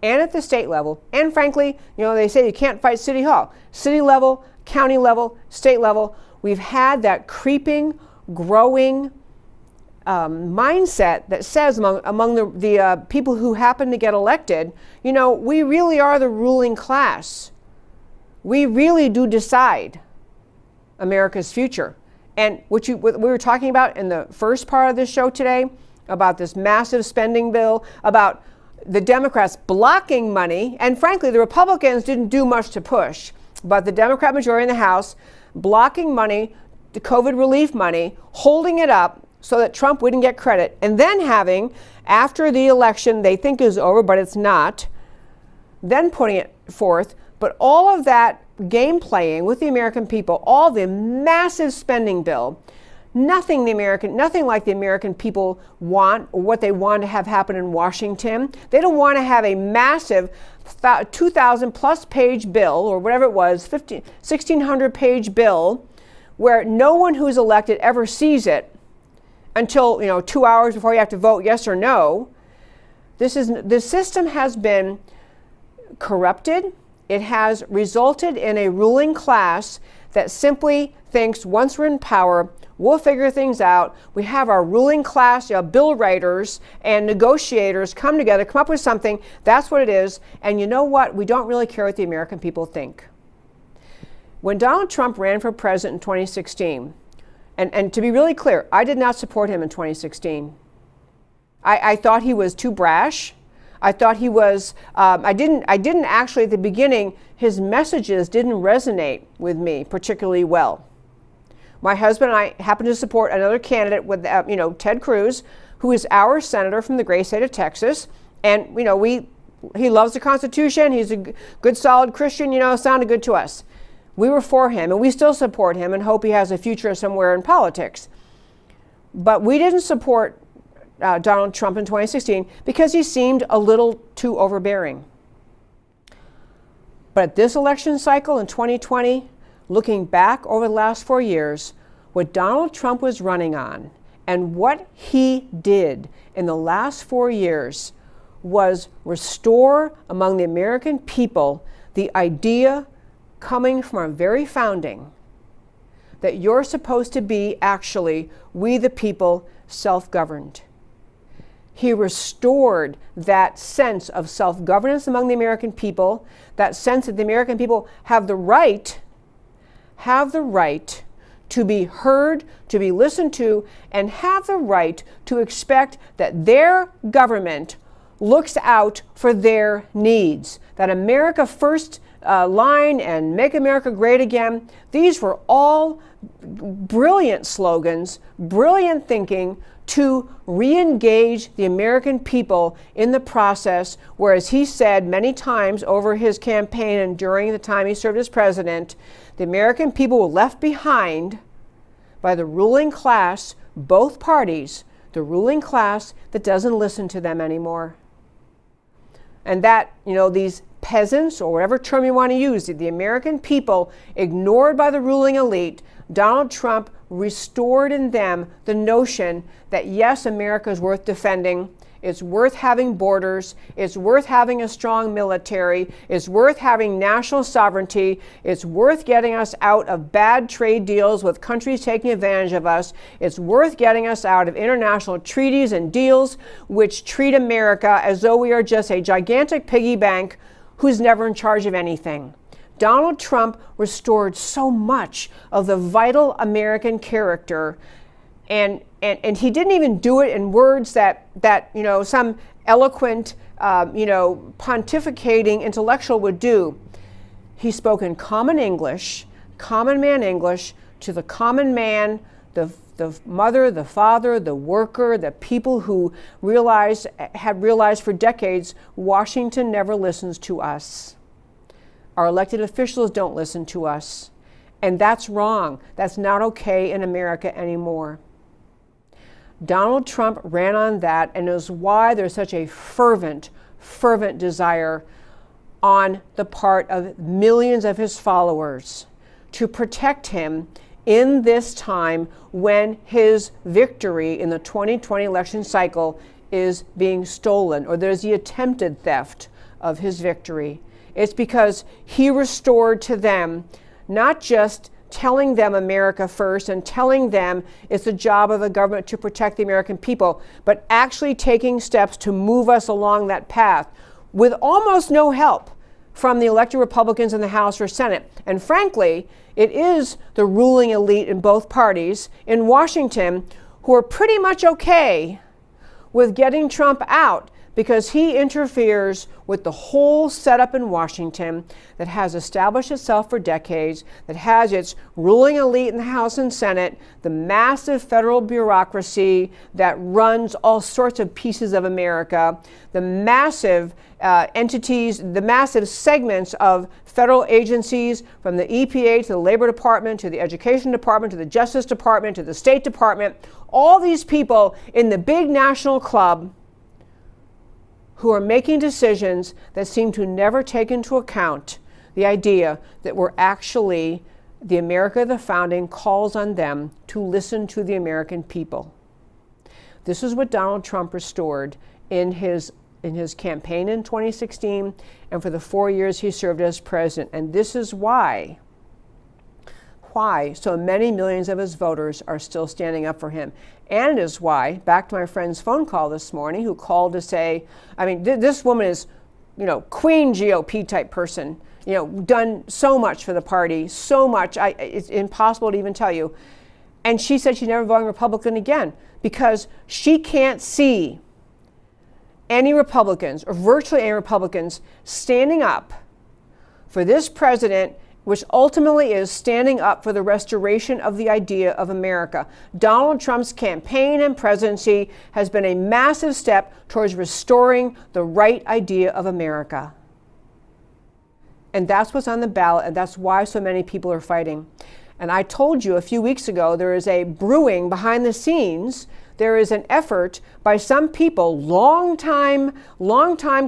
and at the state level. And frankly, they say you can't fight City Hall. City level, county level, state level, we've had that creeping, growing mindset that says among the people who happen to get elected, we really are the ruling class. We really do decide America's future. And what we were talking about in the first part of this show today, about this massive spending bill, about the Democrats blocking money, and frankly, the Republicans didn't do much to push, but the Democrat majority in the House blocking money, the COVID relief money, holding it up so that Trump wouldn't get credit, and then having, after the election they think is over, but it's not, then putting it forth. But all of that game playing with the American people, all the massive spending bill, nothing like the American people want, or what they want to have happen in Washington. They don't want to have a massive 2,000 plus page bill, or whatever it was, 1,600 page bill where no one who's elected ever sees it until 2 hours before you have to vote yes or no. The system has been corrupted. It has resulted in a ruling class that simply thinks once we're in power, we'll figure things out. We have our ruling class, bill writers and negotiators come together, come up with something. That's what it is. And you know what? We don't really care what the American people think. When Donald Trump ran for president in 2016, and to be really clear, I did not support him in 2016. I thought he was too brash. I thought he was, I didn't actually at the beginning, his messages didn't resonate with me particularly well. My husband and I happened to support another candidate with, Ted Cruz, who is our senator from the great state of Texas. And, he loves the Constitution. He's a good, solid Christian, sounded good to us. We were for him, and we still support him and hope he has a future somewhere in politics. But we didn't support Donald Trump in 2016 because he seemed a little too overbearing. But this election cycle in 2020, looking back over the last 4 years, what Donald Trump was running on and what he did in the last 4 years was restore among the American people the idea coming from our very founding that you're supposed to be actually, we the people, self-governed. He restored that sense of self-governance among the American people, that sense that the American people have the right to be heard, to be listened to, and have the right to expect that their government looks out for their needs. That America First line and Make America Great Again, these were all brilliant slogans, brilliant thinking to re-engage the American people in the process, whereas he said many times over his campaign and during the time he served as president, the American people were left behind by the ruling class, both parties, the ruling class that doesn't listen to them anymore. And that, these peasants, or whatever term you want to use, the American people ignored by the ruling elite, Donald Trump restored in them the notion that yes, America is worth defending, it's worth having borders, it's worth having a strong military, it's worth having national sovereignty, it's worth getting us out of bad trade deals with countries taking advantage of us, it's worth getting us out of international treaties and deals which treat America as though we are just a gigantic piggy bank who's never in charge of anything. Donald Trump restored so much of the vital American character, and he didn't even do it in words that some eloquent pontificating intellectual would do. He spoke in common English, common man English, to the common man, the mother, the father, the worker, the people who had realized for decades Washington never listens to us. Our elected officials don't listen to us. And that's wrong. That's not okay in America anymore. Donald Trump ran on that, and it is why there's such a fervent desire on the part of millions of his followers to protect him in this time when his victory in the 2020 election cycle is being stolen, or there's the attempted theft of his victory. It's because he restored to them not just telling them America first and telling them it's the job of the government to protect the American people, but actually taking steps to move us along that path with almost no help from the elected Republicans in the House or Senate. And frankly, it is the ruling elite in both parties in Washington who are pretty much okay with getting Trump out, because he interferes with the whole setup in Washington that has established itself for decades, that has its ruling elite in the House and Senate, the massive federal bureaucracy that runs all sorts of pieces of America, the massive entities, the massive segments of federal agencies, from the EPA to the Labor Department to the Education Department to the Justice Department to the State Department, all these people in the big national club who are making decisions that seem to never take into account the idea that we're actually the America of the founding calls on them to listen to the American people. This is what Donald Trump restored in his campaign in 2016 and for the 4 years he served as president. And this is why so many millions of his voters are still standing up for him. And it is why, back to my friend's phone call this morning, who called to say, I mean, this woman is, queen GOP type person, done so much for the party, so much, it's impossible to even tell you. And she said she's never voting Republican again because she can't see any Republicans, or virtually any Republicans, standing up for this president, which ultimately is standing up for the restoration of the idea of America. Donald Trump's campaign and presidency has been a massive step towards restoring the right idea of America. And that's what's on the ballot, and that's why so many people are fighting. And I told you a few weeks ago, there is a brewing behind the scenes. There is an effort by some people, long-time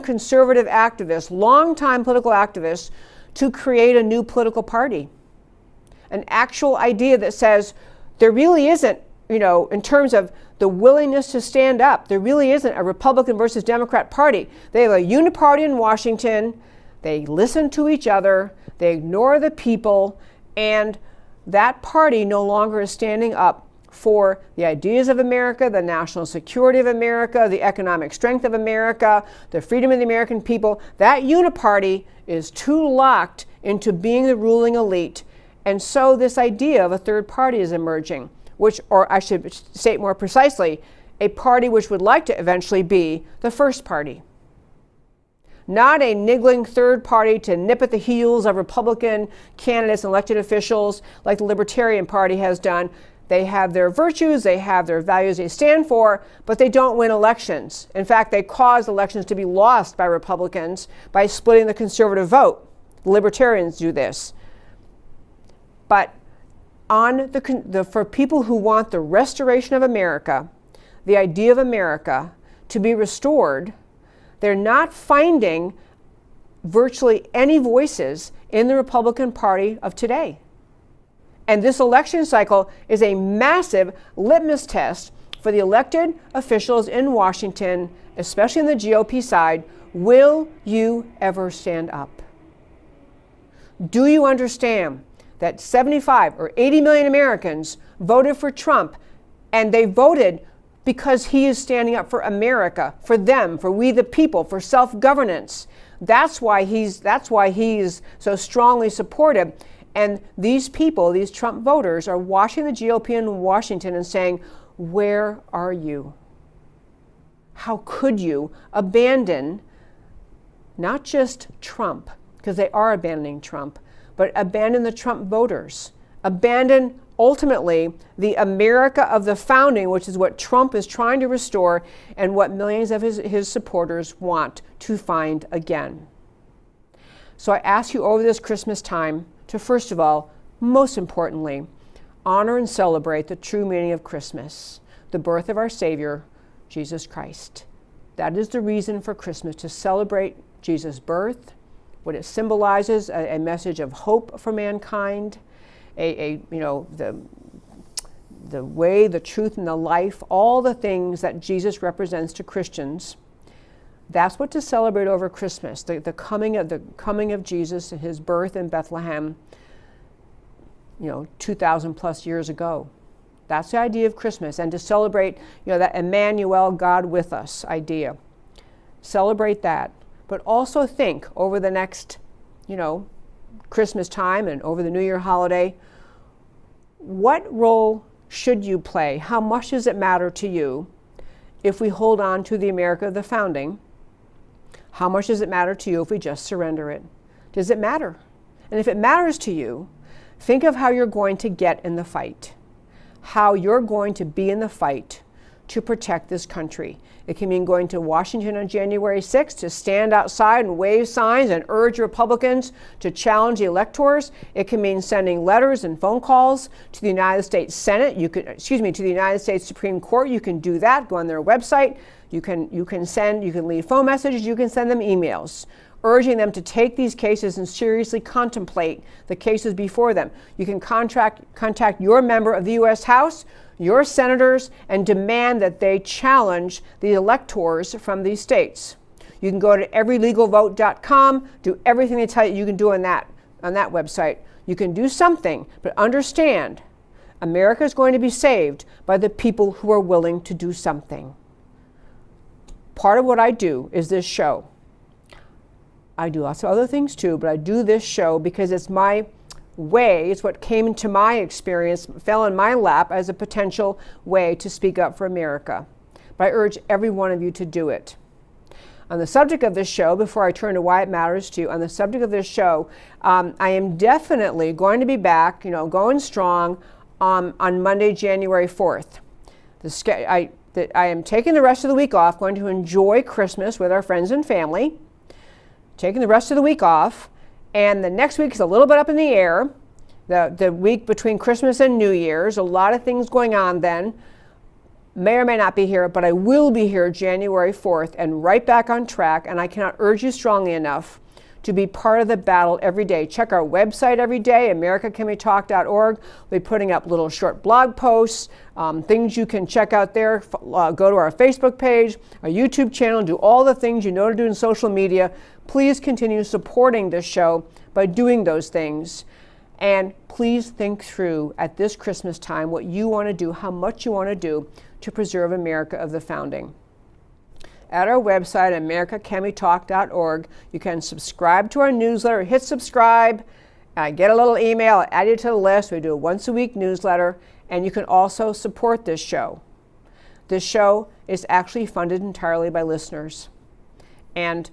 conservative activists, long-time political activists, to create a new political party. An actual idea that says there really isn't, in terms of the willingness to stand up, there really isn't a Republican versus Democrat party. They have a uniparty in Washington. They listen to each other. They ignore the people. And that party no longer is standing up for the ideas of America, the national security of America, the economic strength of America, the freedom of the American people. That uniparty is too locked into being the ruling elite. And so this idea of a third party is emerging, which, or I should state more precisely, a party which would like to eventually be the first party. Not a niggling third party to nip at the heels of Republican candidates and elected officials like the Libertarian Party has done. They have their virtues, they have their values they stand for, but they don't win elections. In fact, they cause elections to be lost by Republicans by splitting the conservative vote. Libertarians do this. But for people who want the restoration of America, the idea of America to be restored, they're not finding virtually any voices in the Republican Party of today. And this election cycle is a massive litmus test for the elected officials in Washington, especially in the GOP side. Will you ever stand up? Do you understand that 75 or 80 million Americans voted for Trump, and they voted because he is standing up for America, for them, for we the people, for self-governance? That's why he's so strongly supported. And these people, these Trump voters, are watching the GOP in Washington and saying, where are you? How could you abandon not just Trump, because they are abandoning Trump, but abandon the Trump voters, abandon ultimately the America of the founding, which is what Trump is trying to restore and what millions of his supporters want to find again. So I ask you over this Christmas time to, first of all, most importantly, honor and celebrate the true meaning of Christmas, the birth of our Savior, Jesus Christ. That is the reason for Christmas, to celebrate Jesus' birth, what it symbolizes, a message of hope for mankind, the way, the truth, and the life, all the things that Jesus represents to Christians. That's what to celebrate over Christmas, the coming of Jesus and his birth in Bethlehem, 2,000 plus years ago. That's the idea of Christmas, and to celebrate, that Emmanuel, God with us idea. Celebrate that, but also think over the next, Christmas time and over the New Year holiday, what role should you play? How much does it matter to you if we hold on to the America of the founding? How much does it matter to you if we just surrender it? Does it matter? And if it matters to you, think of how you're going to get in the fight, how you're going to be in the fight to protect this country. It can mean going to Washington on January 6th to stand outside and wave signs and urge Republicans to challenge the electors. It can mean sending letters and phone calls to the United States Senate. To the United States Supreme Court. You can do that. Go on their website. You can leave phone messages. You can send them emails. urging them to take these cases and seriously contemplate the cases before them. You can contact your member of the U.S. House, your senators, and demand that they challenge the electors from these states. You can go to everylegalvote.com, do everything they tell you you can do on that website. You can do something, but understand, America is going to be saved by the people who are willing to do something. Part of what I do is this show. I do lots of other things too, but I do this show because it's my way, it's what came into my experience, fell in my lap as a potential way to speak up for America. But I urge every one of you to do it. On the subject of this show, before I turn to why it matters to you, on the subject of this show, I am definitely going to be back, going strong on Monday, January 4th. I am taking the rest of the week off, going to enjoy Christmas with our friends and family, taking the rest of the week off, and the next week is a little bit up in the air. The week between Christmas and New Year's, a lot of things going on then. May or may not be here, but I will be here January 4th and right back on track, and I cannot urge you strongly enough to be part of the battle every day. Check our website every day, americacanwetalk.org. We'll be putting up little short blog posts, things you can check out there. Go to our Facebook page, our YouTube channel, do all the things you know to do in social media. Please continue supporting this show by doing those things. And please think through at this Christmas time what you want to do, how much you want to do to preserve America of the founding. At our website, americacanwetalk.org, you can subscribe to our newsletter. Hit subscribe, get a little email, add you to the list. We do a once-a-week newsletter, and you can also support this show. This show is actually funded entirely by listeners. And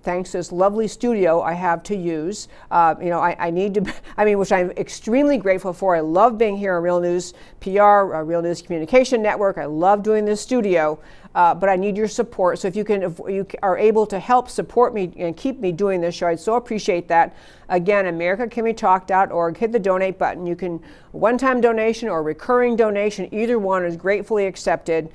thanks to this lovely studio I have to use, which I'm extremely grateful for. I love being here on Real News PR, Real News Communication Network. I love doing this studio, but I need your support. So if you are able to help support me and keep me doing this show, I'd so appreciate that. Again, americacanwetalk.org, hit the donate button. You can one-time donation or recurring donation, either one is gratefully accepted,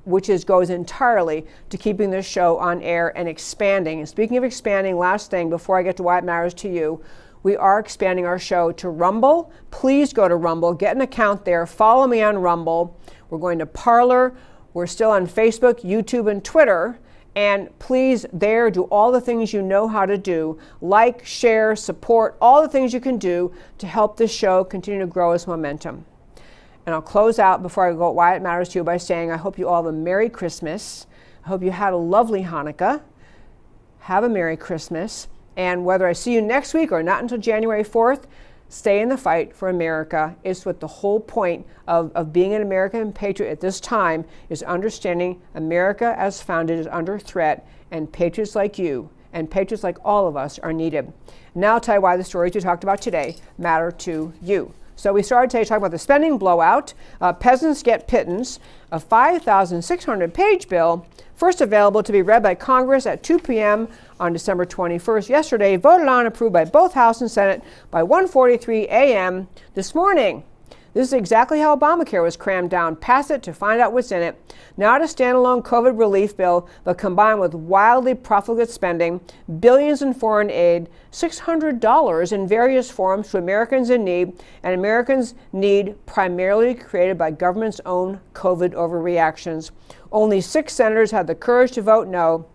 which goes entirely to keeping this show on air and expanding. And speaking of expanding, last thing before I get to why it matters to you, we are expanding our show to Rumble. Please go to Rumble, get an account there, follow me on Rumble. We're going to Parler. We're still on Facebook, YouTube, and Twitter. And please there do all the things you know how to do, like, share, support, all the things you can do to help this show continue to grow its momentum. And I'll close out before I go why it matters to you by saying I hope you all have a Merry Christmas. I hope you had a lovely Hanukkah. Have a Merry Christmas. And whether I see you next week or not until January 4th, stay in the fight for America. It's what the whole point of being an American patriot at this time is understanding America as founded is under threat, and patriots like you and patriots like all of us are needed. Now I'll tell you why the stories we talked about today matter to you. So we started today talking about the spending blowout. Peasants get pittance, a 5,600-page bill, first available to be read by Congress at 2 p.m. on December 21st. Yesterday, voted on and approved by both House and Senate by 1:43 a.m. this morning. This is exactly how Obamacare was crammed down. Pass it to find out what's in it. Not a standalone COVID relief bill, but combined with wildly profligate spending, billions in foreign aid, $600 in various forms to Americans in need, and Americans' need primarily created by government's own COVID overreactions. Only 6 senators had the courage to vote no.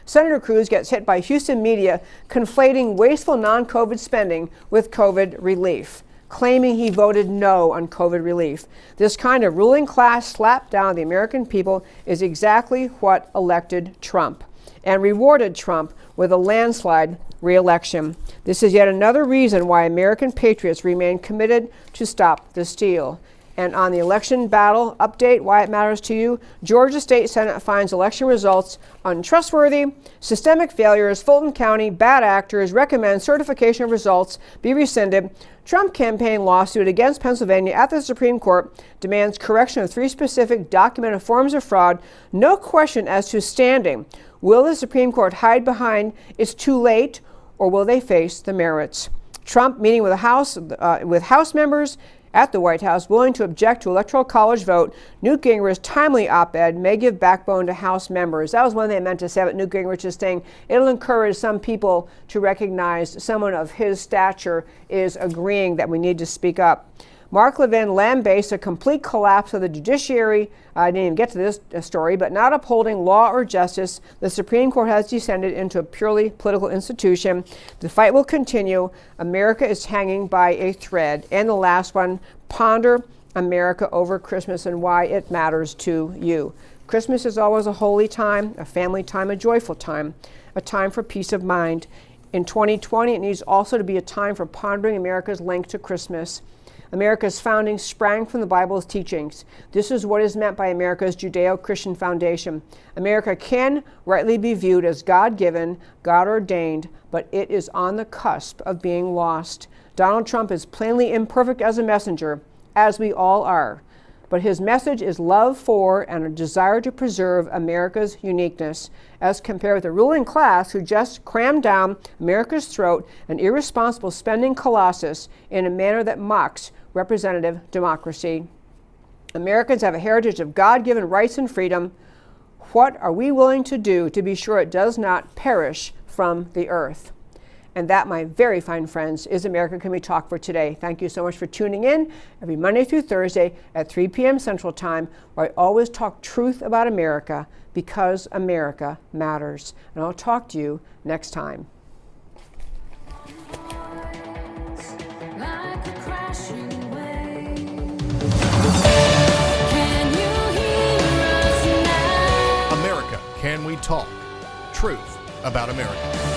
Senator Cruz gets hit by Houston media conflating wasteful non-COVID spending with COVID relief, claiming he voted no on COVID relief. This kind of ruling class slap down on the American people is exactly what elected Trump and rewarded Trump with a landslide re-election. This is yet another reason why American patriots remain committed to stop the steal. And on the election battle update, why it matters to you, Georgia State Senate finds election results untrustworthy, systemic failures, Fulton County, bad actors, recommends certification of results be rescinded. Trump campaign lawsuit against Pennsylvania at the Supreme Court demands correction of 3 specific documented forms of fraud. No question as to standing. Will the Supreme Court hide behind it's too late, or will they face the merits? Trump meeting with House members at the White House willing to object to Electoral College vote. Newt Gingrich's timely op-ed may give backbone to House members. That was one thing I meant to say about Newt Gingrich, is saying it'll encourage some people to recognize someone of his stature is agreeing that we need to speak up. Mark Levin lambastes a complete collapse of the judiciary. I didn't even get to this story, but not upholding law or justice. The Supreme Court has descended into a purely political institution. The fight will continue. America is hanging by a thread. And the last one, ponder America over Christmas and why it matters to you. Christmas is always a holy time, a family time, a joyful time, a time for peace of mind. In 2020, it needs also to be a time for pondering America's link to Christmas. America's founding sprang from the Bible's teachings. This is what is meant by America's Judeo-Christian foundation. America can rightly be viewed as God-given, God-ordained, but it is on the cusp of being lost. Donald Trump is plainly imperfect as a messenger, as we all are. But his message is love for and a desire to preserve America's uniqueness, as compared with the ruling class who just crammed down America's throat an irresponsible spending colossus in a manner that mocks representative democracy. Americans have a heritage of God-given rights and freedom. What are we willing to do to be sure it does not perish from the earth? And that, my very fine friends, is America Can We Talk for today. Thank you so much for tuning in every Monday through Thursday at 3 p.m. Central Time, where I always talk truth about America because America matters. And I'll talk to you next time. America Can We Talk? Truth about America.